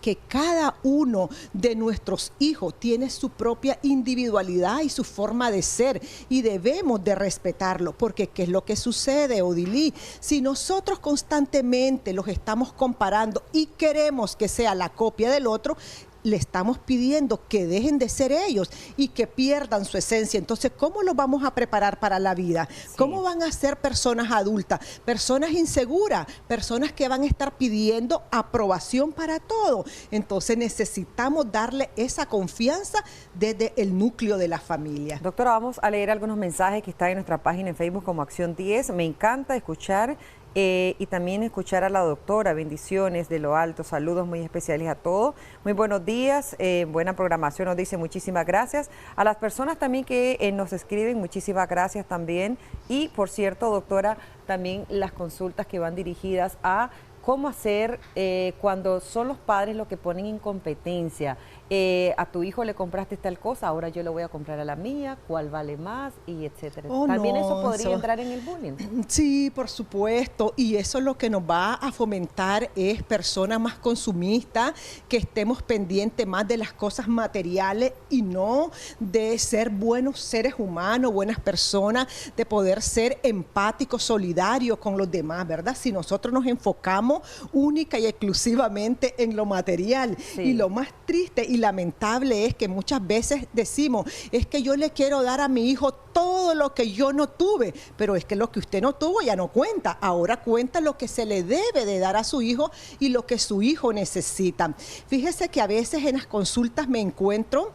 que cada uno de nuestros hijos tiene su propia individualidad y su forma de ser y debemos de respetarlo, porque ¿qué es lo que sucede, Odilí? Si nosotros constantemente los estamos comparando y queremos que sea la copia del otro, le estamos pidiendo que dejen de ser ellos y que pierdan su esencia. Entonces, ¿cómo los vamos a preparar para la vida? Sí. ¿Cómo van a ser personas adultas? Personas inseguras, personas que van a estar pidiendo aprobación para todo. Entonces, necesitamos darle esa confianza desde el núcleo de la familia. Doctora, vamos a leer algunos mensajes que están en nuestra página en Facebook como Acción 10. Me encanta escuchar y también escuchar a la doctora. Bendiciones de lo alto, saludos muy especiales a todos. Muy buenos días, buena programación, nos dice, muchísimas gracias. A las personas también que nos escriben, muchísimas gracias también. Y por cierto, doctora, también las consultas que van dirigidas a cómo hacer cuando son los padres los que ponen en competencia. A tu hijo le compraste tal cosa, ahora yo le voy a comprar a la mía, cuál vale más, y etcétera. También no, eso podría entrar en el bullying. Sí, por supuesto, y eso lo que nos va a fomentar es personas más consumistas, que estemos pendientes más de las cosas materiales y no de ser buenos seres humanos, buenas personas, de poder ser empáticos, solidarios con los demás, ¿verdad? Si nosotros nos enfocamos única y exclusivamente en lo material, sí. Y lo más triste y lamentable es que muchas veces decimos, es que yo le quiero dar a mi hijo todo lo que yo no tuve, pero es que lo que usted no tuvo ya no cuenta, ahora cuenta lo que se le debe de dar a su hijo y lo que su hijo necesita. Fíjese que a veces en las consultas me encuentro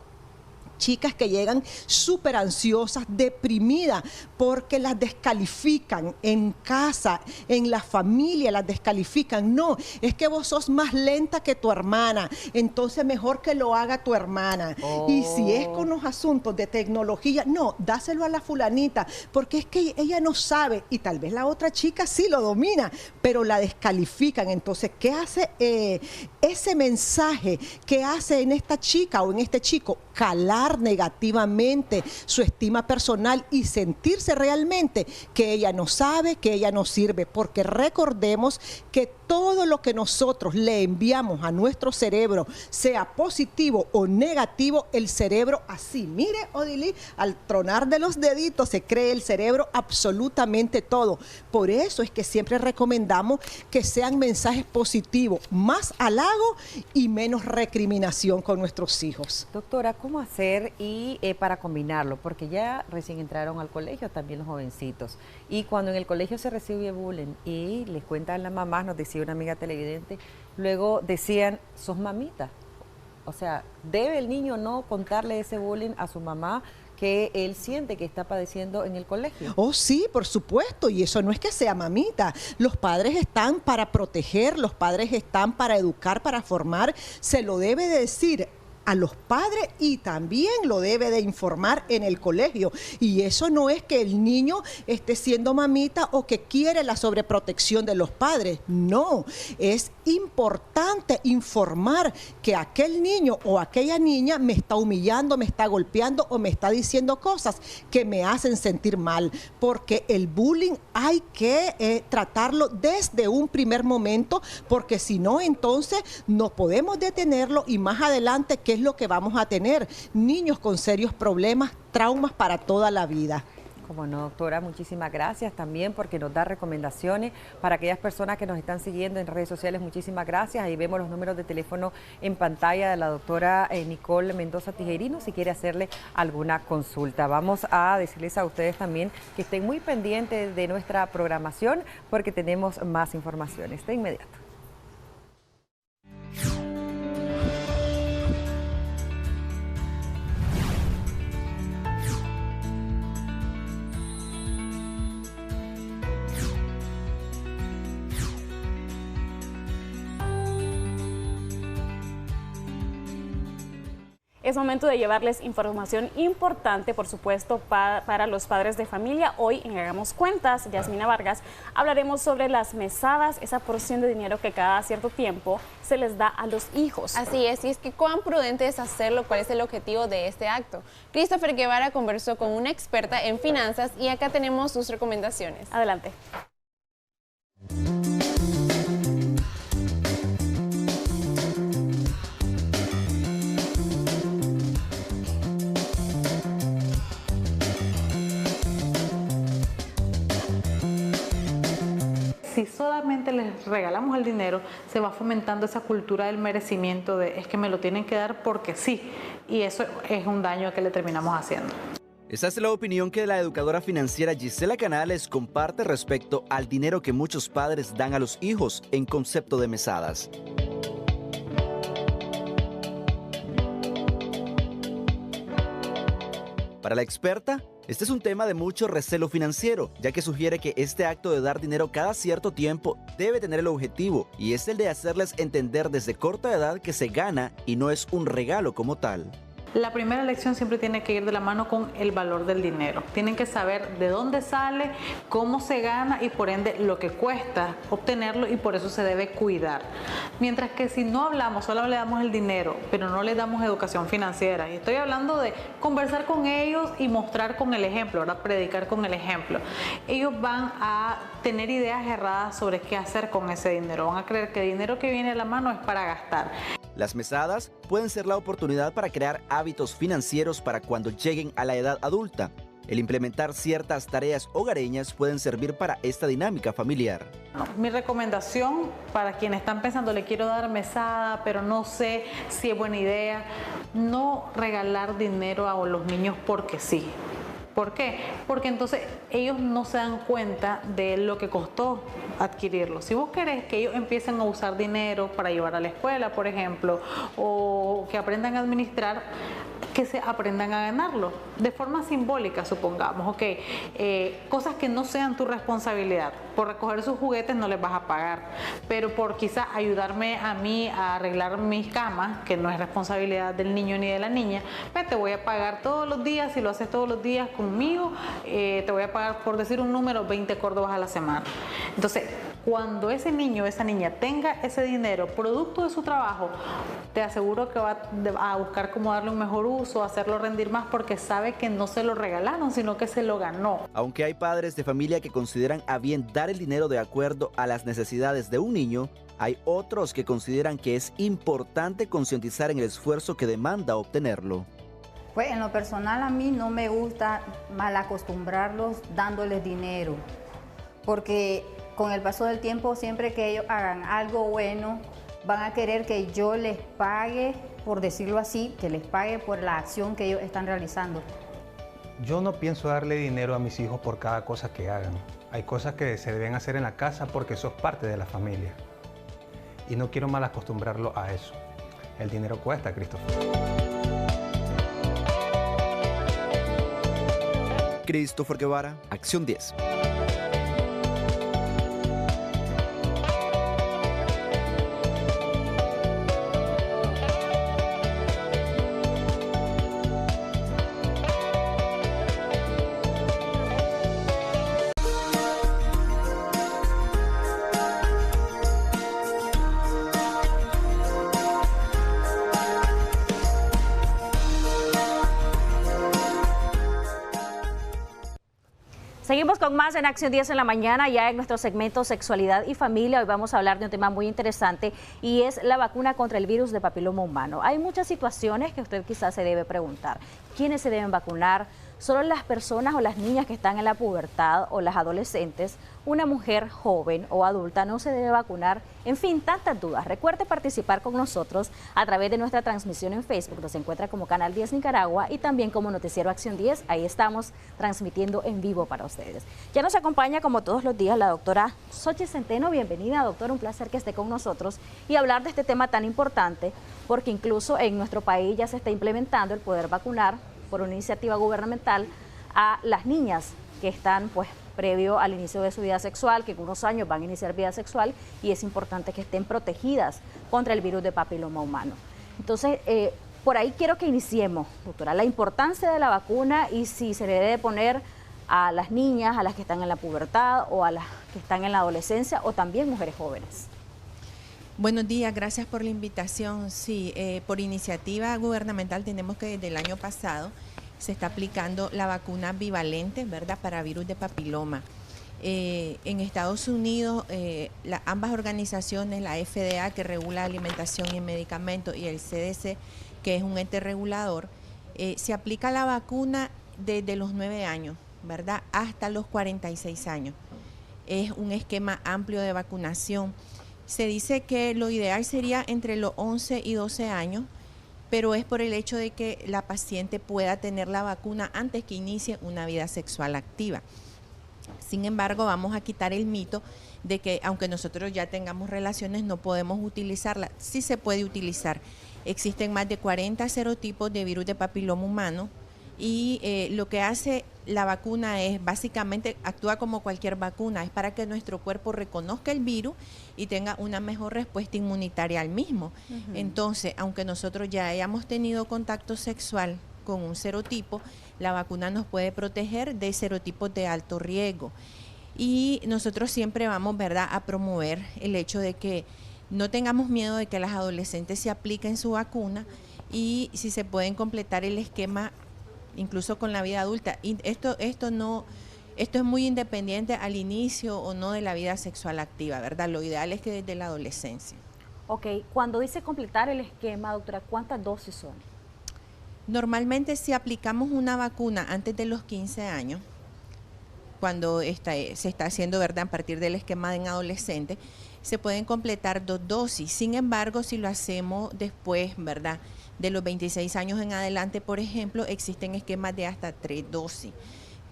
chicas que llegan súper ansiosas, deprimidas, porque las descalifican en casa, en la familia, las descalifican. No, es que vos sos más lenta que tu hermana, entonces mejor que lo haga tu hermana. Oh. Y si es con los asuntos de tecnología, no, dáselo a la fulanita, porque es que ella no sabe, y tal vez la otra chica sí lo domina, pero la descalifican. Entonces, ¿qué hace ese mensaje? ¿Qué hace en esta chica o en este chico? Calar negativamente su estima personal y sentirse realmente que ella no sabe, que ella no sirve, porque recordemos que todo lo que nosotros le enviamos a nuestro cerebro, sea positivo o negativo, el cerebro así, mire, Odilí, al tronar de los deditos se cree el cerebro absolutamente todo. Por eso es que siempre recomendamos que sean mensajes positivos, más halago y menos recriminación con nuestros hijos. Doctora, ¿cómo hacer y para combinarlo? Porque ya recién entraron al colegio también los jovencitos, y cuando en el colegio se recibe bullying y les cuentan las mamás, nos decía una amiga televidente, luego decían, sos mamita. O sea, ¿debe el niño no contarle ese bullying a su mamá que él siente que está padeciendo en el colegio? Oh, sí, por supuesto, y eso no es que sea mamita. Los padres están para proteger, los padres están para educar, para formar. Se lo debe de decir a los padres y también lo debe de informar en el colegio. Y eso no es que el niño esté siendo mamita o que quiere la sobreprotección de los padres. No, es importante informar que aquel niño o aquella niña me está humillando, me está golpeando o me está diciendo cosas que me hacen sentir mal. Porque el bullying hay que tratarlo desde un primer momento, porque si no, entonces no podemos detenerlo y más adelante, ¿qué es lo que vamos a tener? Niños con serios problemas, traumas para toda la vida. Como no, doctora, muchísimas gracias también porque nos da recomendaciones para aquellas personas que nos están siguiendo en redes sociales. Muchísimas gracias. Ahí vemos los números de teléfono en pantalla de la doctora Nicole Mendoza Tijerino si quiere hacerle alguna consulta. Vamos a decirles a ustedes también que estén muy pendientes de nuestra programación porque tenemos más informaciones de inmediato. Es momento de llevarles información importante, por supuesto, para los padres de familia. Hoy en Hagamos Cuentas, Yasmina Vargas, hablaremos sobre las mesadas, esa porción de dinero que cada cierto tiempo se les da a los hijos. Así es, y es que cuán prudente es hacerlo, cuál es el objetivo de este acto. Christopher Guevara conversó con una experta en finanzas y acá tenemos sus recomendaciones. Adelante. si solamente les regalamos el dinero, se va fomentando esa cultura del merecimiento de es que me lo tienen que dar porque sí, y eso es un daño que le terminamos haciendo. Esa es la opinión que la educadora financiera Gisela Canales comparte respecto al dinero que muchos padres dan a los hijos en concepto de mesadas. Para la experta, este es un tema de mucho recelo financiero, ya que sugiere que este acto de dar dinero cada cierto tiempo debe tener el objetivo, y es el de hacerles entender desde corta edad que se gana y no es un regalo como tal. La primera lección siempre tiene que ir de la mano con el valor del dinero. Tienen que saber de dónde sale, cómo se gana y por ende lo que cuesta obtenerlo, y por eso se debe cuidar. Mientras que si no hablamos, solo le damos el dinero, pero no le damos educación financiera. Y estoy hablando de conversar con ellos y mostrar con el ejemplo, ¿verdad? Predicar con el ejemplo. Ellos van a tener ideas erradas sobre qué hacer con ese dinero. Van a creer que el dinero que viene a la mano es para gastar. Las mesadas pueden ser la oportunidad para crear hábitos financieros para cuando lleguen a la edad adulta. El implementar ciertas tareas hogareñas pueden servir para esta dinámica familiar. Mi recomendación para quienes están pensando, le quiero dar mesada, pero no sé si es buena idea, no regalar dinero a los niños porque sí. ¿Por qué? Porque entonces ellos no se dan cuenta de lo que costó adquirirlo. Si vos querés que ellos empiecen a usar dinero para llevar a la escuela, por ejemplo, o que aprendan a administrar, que se aprendan a ganarlo de forma simbólica, supongamos, cosas que no sean tu responsabilidad. Por recoger sus juguetes no les vas a pagar, pero por quizás ayudarme a mí a arreglar mis camas, que no es responsabilidad del niño ni de la niña, pues te voy a pagar todos los días. Si lo haces todos los días conmigo, te voy a pagar, por decir un número, 20 córdobas a la semana. Entonces, cuando ese niño o esa niña tenga ese dinero producto de su trabajo, te aseguro que va a buscar cómo darle un mejor uso, hacerlo rendir más, porque sabe que no se lo regalaron, sino que se lo ganó. Aunque hay padres de familia que consideran a bien dar el dinero de acuerdo a las necesidades de un niño, hay otros que consideran que es importante concientizar en el esfuerzo que demanda obtenerlo. Pues en lo personal a mí no me gusta malacostumbrarlos dándoles dinero, porque con el paso del tiempo, siempre que ellos hagan algo bueno, van a querer que yo les pague, por decirlo así, que les pague por la acción que ellos están realizando. Yo no pienso darle dinero a mis hijos por cada cosa que hagan. Hay cosas que se deben hacer en la casa porque eso es parte de la familia. Y no quiero mal acostumbrarlo a eso. El dinero cuesta, Christopher. Christopher Guevara, Acción 10. Seguimos con más en Acción 10 en la mañana, ya en nuestro segmento Sexualidad y Familia. Hoy vamos a hablar de un tema muy interesante y es la vacuna contra el virus de papiloma humano. Hay muchas situaciones que usted quizás se debe preguntar. ¿Quiénes se deben vacunar? ¿Solo las personas o las niñas que están en la pubertad o las adolescentes? ¿Una mujer joven o adulta no se debe vacunar? En fin, tantas dudas. Recuerde participar con nosotros a través de nuestra transmisión en Facebook. Nos encuentra como Canal 10 Nicaragua y también como Noticiero Acción 10. Ahí estamos transmitiendo en vivo para ustedes. Ya nos acompaña como todos los días la doctora Xochitl Centeno. Bienvenida, doctora. Un placer que esté con nosotros y hablar de este tema tan importante, porque incluso en nuestro país ya se está implementando el poder vacunar por una iniciativa gubernamental a las niñas que están pues previo al inicio de su vida sexual, que en unos años van a iniciar vida sexual, y es importante que estén protegidas contra el virus de papiloma humano. Entonces, por ahí quiero que iniciemos, doctora, la importancia de la vacuna y si se le debe poner a las niñas, a las que están en la pubertad o a las que están en la adolescencia o también mujeres jóvenes. Buenos días, gracias por la invitación. Sí, por iniciativa gubernamental tenemos que desde el año pasado se está aplicando la vacuna bivalente, ¿verdad?, para virus de papiloma. En Estados Unidos, ambas organizaciones, la FDA, que regula alimentación y medicamentos, y el CDC, que es un ente regulador, se aplica la vacuna desde los 9 años, ¿verdad?, hasta los 46 años. es un esquema amplio de vacunación. Se dice que lo ideal sería entre los 11 y 12 años, pero es por el hecho de que la paciente pueda tener la vacuna antes que inicie una vida sexual activa. Sin embargo, vamos a quitar el mito de que aunque nosotros ya tengamos relaciones no podemos utilizarla. Sí se puede utilizar. Existen más de 40 serotipos de virus de papiloma humano y lo que hace la vacuna es básicamente actúa como cualquier vacuna, es para que nuestro cuerpo reconozca el virus y tenga una mejor respuesta inmunitaria al mismo. Entonces, aunque nosotros ya hayamos tenido contacto sexual con un serotipo, la vacuna nos puede proteger de serotipos de alto riesgo. Y nosotros siempre vamos, ¿verdad?, a promover el hecho de que no tengamos miedo de que las adolescentes se apliquen su vacuna y si se pueden completar el esquema incluso con la vida adulta. Y esto es muy independiente al inicio o no de la vida sexual activa, ¿verdad? Lo ideal es que desde la adolescencia. Ok, cuando dice completar el esquema, doctora, ¿cuántas dosis son? Normalmente si aplicamos una vacuna antes de los 15 años, cuando se está haciendo, ¿verdad?, a partir del esquema en adolescente, se pueden completar 2 dosis. Sin embargo, si lo hacemos después, ¿verdad?, de los 26 años en adelante, por ejemplo, existen esquemas de hasta 3 dosis.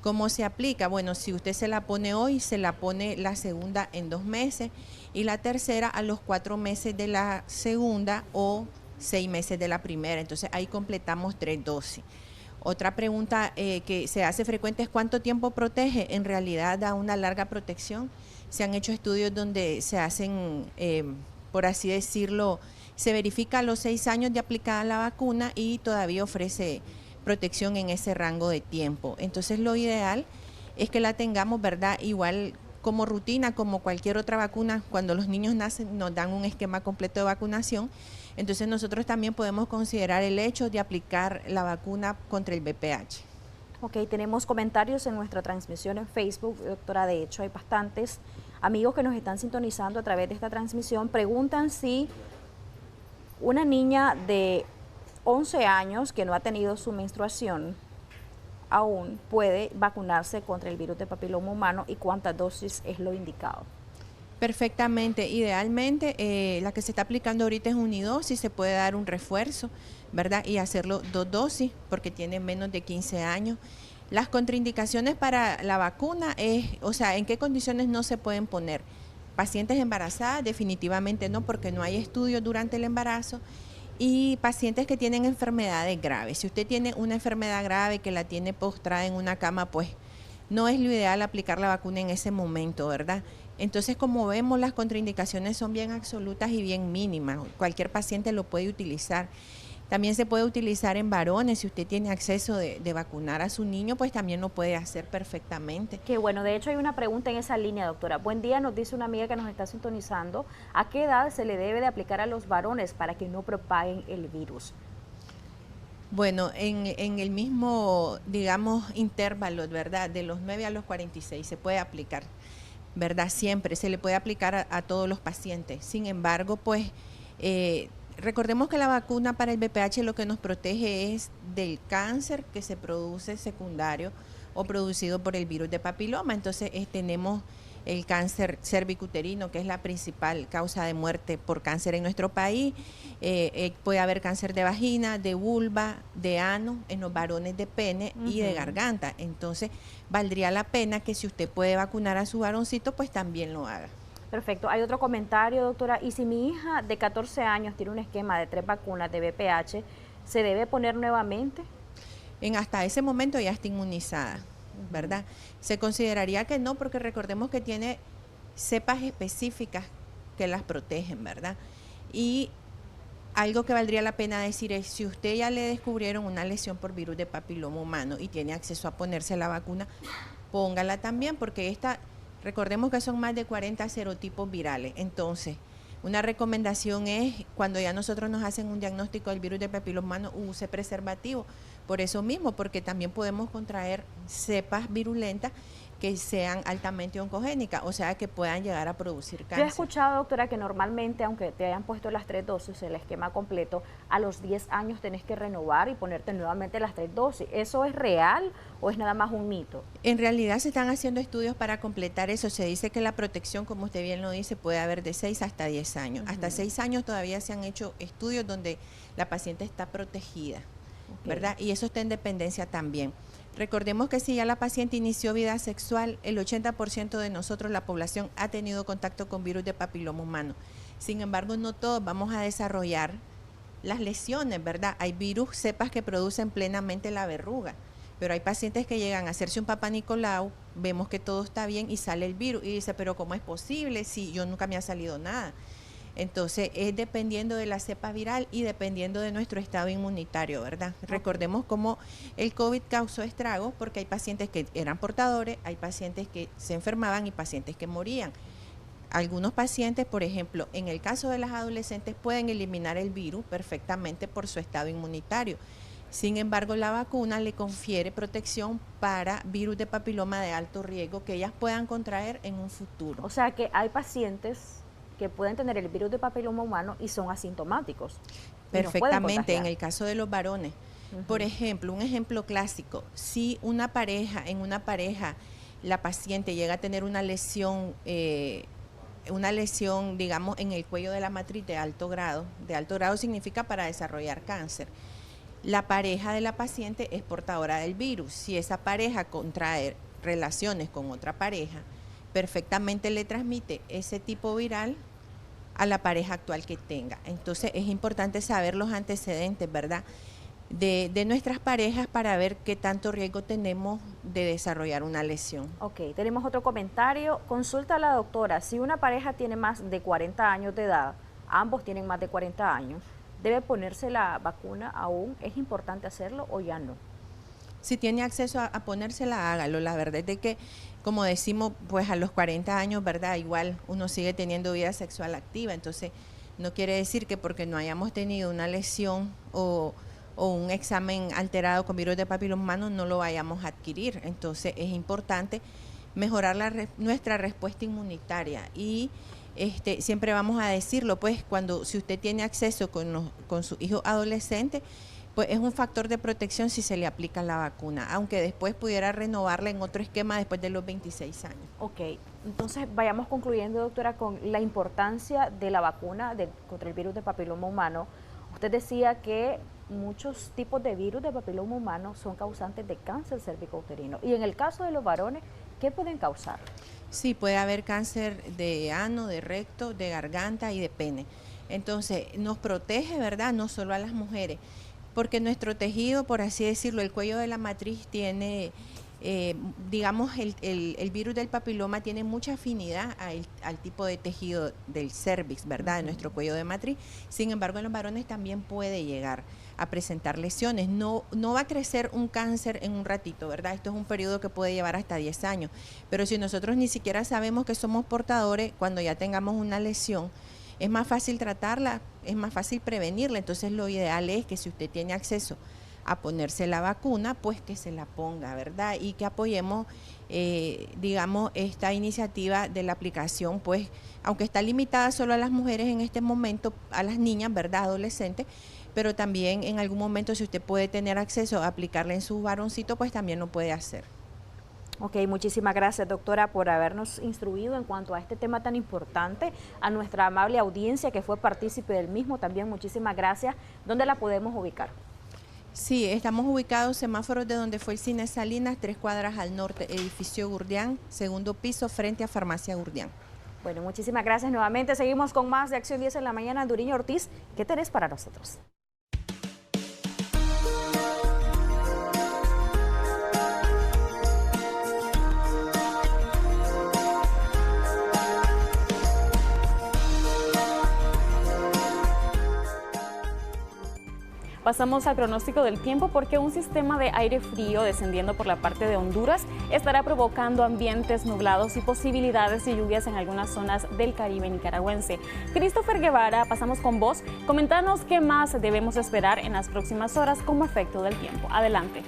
¿Cómo se aplica? Bueno, si usted se la pone hoy, se la pone la segunda en 2 meses y la tercera a los 4 meses de la segunda o 6 meses de la primera. Entonces ahí completamos 3 dosis. Otra pregunta que se hace frecuente es ¿cuánto tiempo protege? En realidad da una larga protección. Se han hecho estudios donde se hacen, por así decirlo, se verifica a los 6 años de aplicada la vacuna y todavía ofrece protección en ese rango de tiempo. Entonces lo ideal es que la tengamos, ¿verdad?, igual como rutina, como cualquier otra vacuna. Cuando los niños nacen nos dan un esquema completo de vacunación. Entonces nosotros también podemos considerar el hecho de aplicar la vacuna contra el VPH. Ok, tenemos comentarios en nuestra transmisión en Facebook, doctora. De hecho, hay bastantes amigos que nos están sintonizando a través de esta transmisión. Preguntan si una niña de 11 años que no ha tenido su menstruación aún puede vacunarse contra el virus de papiloma humano y cuántas dosis es lo indicado. Perfectamente, idealmente la que se está aplicando ahorita es unidosis, se puede dar un refuerzo, ¿verdad? Y hacerlo 2 dosis porque tiene menos de 15 años. Las contraindicaciones para la vacuna es, o sea, ¿en qué condiciones no se pueden poner? Pacientes embarazadas, definitivamente no, porque no hay estudios durante el embarazo. Y pacientes que tienen enfermedades graves. Si usted tiene una enfermedad grave que la tiene postrada en una cama, pues no es lo ideal aplicar la vacuna en ese momento, ¿verdad? Entonces, como vemos, las contraindicaciones son bien absolutas y bien mínimas. Cualquier paciente lo puede utilizar. También se puede utilizar en varones. Si usted tiene acceso de vacunar a su niño, pues también lo puede hacer perfectamente. Qué bueno. De hecho, hay una pregunta en esa línea, doctora. Buen día, nos dice una amiga que nos está sintonizando. ¿A qué edad se le debe de aplicar a los varones para que no propaguen el virus? Bueno, en el mismo, digamos, intervalo, ¿verdad? De los 9 a los 46 se puede aplicar, ¿verdad? Siempre se le puede aplicar a todos los pacientes. Sin embargo, pues recordemos que la vacuna para el VPH lo que nos protege es del cáncer que se produce secundario o producido por el virus de papiloma. Entonces tenemos el cáncer cervicuterino, que es la principal causa de muerte por cáncer en nuestro país. Puede haber cáncer de vagina, de vulva, de ano, en los varones de pene y de garganta. Entonces, valdría la pena que si usted puede vacunar a su varoncito, pues también lo haga. Perfecto. Hay otro comentario, doctora. ¿Y si mi hija de 14 años tiene un esquema de 3 vacunas de VPH, se debe poner nuevamente? Hasta ese momento ya está inmunizada, ¿verdad? Se consideraría que no, porque recordemos que tiene cepas específicas que las protegen, ¿verdad? Y algo que valdría la pena decir es, si usted ya le descubrieron una lesión por virus de papiloma humano y tiene acceso a ponerse la vacuna, póngala también, porque recordemos que son más de 40 serotipos virales. Entonces, una recomendación es, cuando ya nosotros nos hacen un diagnóstico del virus de papiloma humano, use preservativo. Por eso mismo, porque también podemos contraer cepas virulentas que sean altamente oncogénicas, o sea, que puedan llegar a producir cáncer. Yo he escuchado, doctora, que normalmente, aunque te hayan puesto las 3 dosis, el esquema completo, a los 10 años tenés que renovar y ponerte nuevamente las 3 dosis. ¿Eso es real o es nada más un mito? En realidad se están haciendo estudios para completar eso. Se dice que la protección, como usted bien lo dice, puede haber de 6 hasta 10 años. Hasta 6 años todavía se han hecho estudios donde la paciente está protegida, ¿verdad? Y eso está en dependencia también. Recordemos que si ya la paciente inició vida sexual, el 80% de nosotros, la población, ha tenido contacto con virus de papiloma humano. Sin embargo, no todos vamos a desarrollar las lesiones, ¿verdad? Hay virus, cepas que producen plenamente la verruga, pero hay pacientes que llegan a hacerse un Papá Nicolau, vemos que todo está bien y sale el virus y dice, pero ¿cómo es posible si yo nunca me ha salido nada? Entonces, es dependiendo de la cepa viral y dependiendo de nuestro estado inmunitario, ¿verdad? Recordemos cómo el COVID causó estragos porque hay pacientes que eran portadores, hay pacientes que se enfermaban y pacientes que morían. Algunos pacientes, por ejemplo, en el caso de las adolescentes, pueden eliminar el virus perfectamente por su estado inmunitario. Sin embargo, la vacuna le confiere protección para virus de papiloma de alto riesgo que ellas puedan contraer en un futuro. O sea que hay pacientes que pueden tener el virus de papiloma humano y son asintomáticos. Perfectamente, en el caso de los varones. Por ejemplo, un ejemplo clásico, si en una pareja, la paciente llega a tener una lesión, digamos, en el cuello de la matriz de alto grado significa para desarrollar cáncer. La pareja de la paciente es portadora del virus. Si esa pareja contrae relaciones con otra pareja, perfectamente le transmite ese tipo viral a la pareja actual que tenga. Entonces es importante saber los antecedentes, ¿verdad?, de nuestras parejas para ver qué tanto riesgo tenemos de desarrollar una lesión. Ok, tenemos otro comentario. Consulta a la doctora, si una pareja tiene más de 40 años de edad, ambos tienen más de 40 años, ¿debe ponerse la vacuna aún? ¿Es importante hacerlo o ya no? Si tiene acceso a ponérsela, hágalo. La verdad es de que, como decimos, pues a los 40 años, ¿verdad? Igual uno sigue teniendo vida sexual activa, entonces no quiere decir que porque no hayamos tenido una lesión o un examen alterado con virus de papiloma humano no lo vayamos a adquirir. Entonces es importante mejorar nuestra respuesta inmunitaria y siempre vamos a decirlo, pues si usted tiene acceso con su hijo adolescente, pues es un factor de protección si se le aplica la vacuna, aunque después pudiera renovarla en otro esquema después de los 26 años. Ok, entonces vayamos concluyendo, doctora, con la importancia de la vacuna contra el virus de papiloma humano. Usted decía que muchos tipos de virus de papiloma humano son causantes de cáncer cervicouterino. Y en el caso de los varones, ¿qué pueden causar? Sí, puede haber cáncer de ano, de recto, de garganta y de pene. Entonces, nos protege, ¿verdad?, no solo a las mujeres, porque nuestro tejido, por así decirlo, el cuello de la matriz tiene, digamos, el virus del papiloma tiene mucha afinidad al tipo de tejido del cervix, ¿verdad?, de nuestro cuello de matriz. Sin embargo, en los varones también puede llegar a presentar lesiones. No va a crecer un cáncer en un ratito, ¿verdad? Esto es un periodo que puede llevar hasta 10 años. Pero si nosotros ni siquiera sabemos que somos portadores, cuando ya tengamos una lesión, es más fácil tratarla, es más fácil prevenirla. Entonces lo ideal es que si usted tiene acceso a ponerse la vacuna, pues que se la ponga, ¿verdad? Y que apoyemos, digamos, esta iniciativa de la aplicación, pues, aunque está limitada solo a las mujeres en este momento, a las niñas, ¿verdad?, adolescentes, pero también en algún momento si usted puede tener acceso a aplicarla en su varoncito, pues también lo puede hacer. Ok, muchísimas gracias, doctora, por habernos instruido en cuanto a este tema tan importante. A nuestra amable audiencia que fue partícipe del mismo, también muchísimas gracias. ¿Dónde la podemos ubicar? Sí, estamos ubicados semáforos de donde fue el Cine Salinas, 3 cuadras al norte, edificio Gurdián, 2º piso, frente a Farmacia Gurdián. Bueno, muchísimas gracias nuevamente. Seguimos con más de Acción 10 en la mañana. Duriño Ortiz, ¿qué tenés para nosotros? Pasamos al pronóstico del tiempo porque un sistema de aire frío descendiendo por la parte de Honduras estará provocando ambientes nublados y posibilidades de lluvias en algunas zonas del Caribe nicaragüense. Christopher Guevara, pasamos con vos. Comentanos qué más debemos esperar en las próximas horas como efecto del tiempo. Adelante.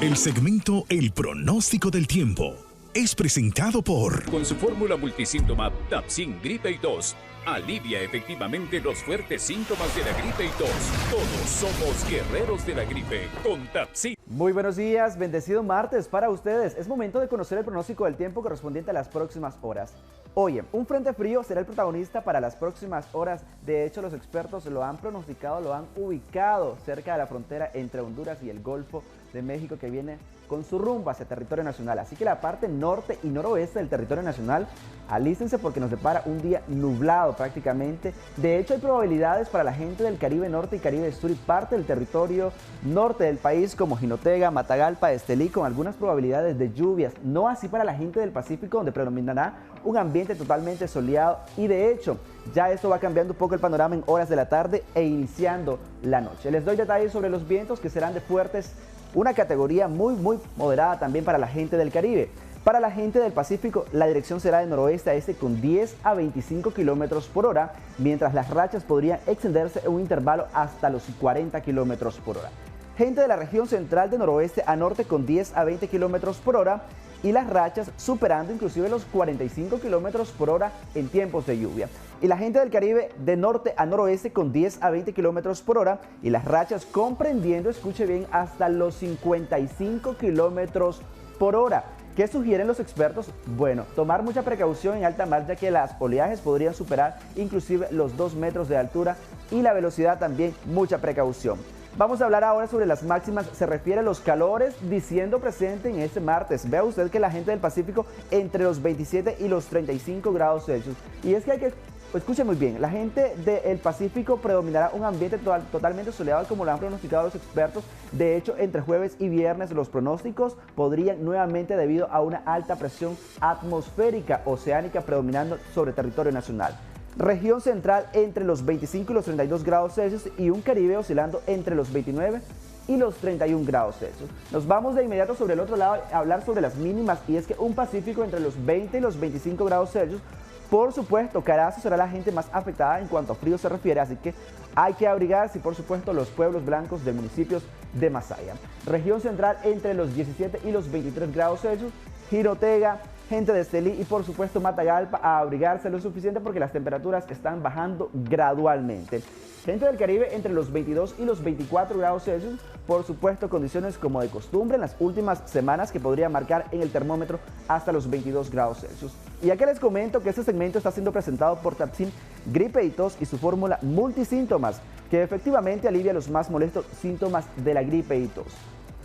El segmento El pronóstico del tiempo es presentado por... Con su fórmula multisíntoma Tapsin Gripe y Tos, alivia efectivamente los fuertes síntomas de la gripe y tos. Todos somos guerreros de la gripe con Tapsin. Muy buenos días, bendecido martes para ustedes. Es momento de conocer el pronóstico del tiempo correspondiente a las próximas horas. Oye, un frente frío será el protagonista para las próximas horas. De hecho, los expertos lo han pronosticado, lo han ubicado cerca de la frontera entre Honduras y el Golfo de México, que viene con su rumbo hacia territorio nacional. Así que la parte norte y noroeste del territorio nacional, alístense porque nos depara un día nublado prácticamente. De hecho, hay probabilidades para la gente del Caribe Norte y Caribe Sur y parte del territorio norte del país como Jinotega, Matagalpa, Estelí, con algunas probabilidades de lluvias. No así para la gente del Pacífico, donde predominará un ambiente totalmente soleado, y de hecho ya esto va cambiando un poco el panorama en horas de la tarde e iniciando la noche. Les doy detalles sobre los vientos, que serán de fuertes, una categoría muy moderada también para la gente del Caribe. Para la gente del Pacífico, la dirección será de noroeste a este con 10 a 25 kilómetros por hora, mientras las rachas podrían extenderse en un intervalo hasta los 40 kilómetros por hora. Gente de la región central de noroeste a norte con 10 a 20 kilómetros por hora y las rachas superando inclusive los 45 kilómetros por hora en tiempos de lluvia. Y la gente del Caribe de norte a noroeste con 10 a 20 kilómetros por hora y las rachas comprendiendo, escuche bien, hasta los 55 kilómetros por hora. ¿Qué sugieren los expertos? Bueno, tomar mucha precaución en alta mar, ya que los oleajes podrían superar inclusive los 2 metros de altura y la velocidad también, mucha precaución. Vamos a hablar ahora sobre las máximas. Se refiere a los calores diciendo presente en este martes. Vea usted que la gente del Pacífico entre los 27 y los 35 grados Celsius. Y es que hay que, escuchen muy bien, la gente del Pacífico predominará un ambiente totalmente soleado, como lo han pronosticado los expertos. De hecho, entre jueves y viernes los pronósticos podrían nuevamente debido a una alta presión atmosférica oceánica predominando sobre territorio nacional. Región central entre los 25 y los 32 grados Celsius y un Caribe oscilando entre los 29 y los 31 grados Celsius. Nos vamos de inmediato sobre el otro lado a hablar sobre las mínimas, y es que un Pacífico entre los 20 y los 25 grados Celsius. Por supuesto, Carazo será la gente más afectada en cuanto a frío se refiere, así que hay que abrigarse, y por supuesto los pueblos blancos de municipios de Masaya. Región central entre los 17 y los 23 grados Celsius, Jinotega, gente de Estelí y por supuesto Matagalpa a abrigarse lo suficiente porque las temperaturas están bajando gradualmente. Gente del Caribe entre los 22 y los 24 grados Celsius, por supuesto condiciones como de costumbre en las últimas semanas que podría marcar en el termómetro hasta los 22 grados Celsius. Y aquí les comento que este segmento está siendo presentado por Tapsin Gripe y Tos y su fórmula multisíntomas, que efectivamente alivia los más molestos síntomas de la gripe y tos.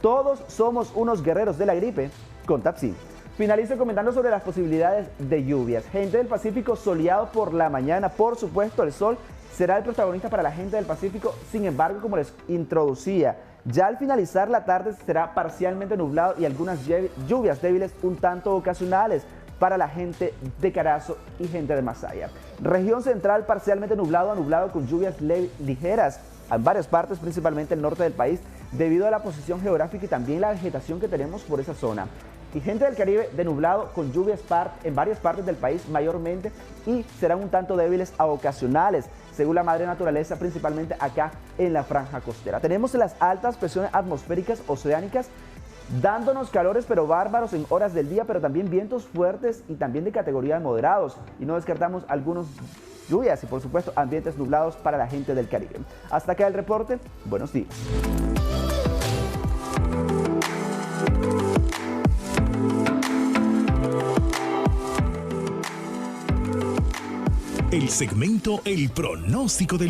Todos somos unos guerreros de la gripe con Tapsin. Finalizo comentando sobre las posibilidades de lluvias. Gente del Pacífico soleado por la mañana, por supuesto el sol será el protagonista para la gente del Pacífico. Sin embargo, como les introducía, ya al finalizar la tarde será parcialmente nublado y algunas lluvias débiles un tanto ocasionales para la gente de Carazo y gente de Masaya. Región central parcialmente nublado a nublado con lluvias ligeras en varias partes, principalmente el norte del país, debido a la posición geográfica y también la vegetación que tenemos por esa zona. Y gente del Caribe de nublado con lluvias en varias partes del país mayormente, y serán un tanto débiles a ocasionales, según la madre naturaleza, principalmente acá en la franja costera. Tenemos las altas presiones atmosféricas oceánicas dándonos calores pero bárbaros en horas del día, pero también vientos fuertes y también de categoría de moderados, y no descartamos algunos lluvias y por supuesto ambientes nublados para la gente del Caribe. Hasta acá el reporte, buenos días. El segmento El pronóstico del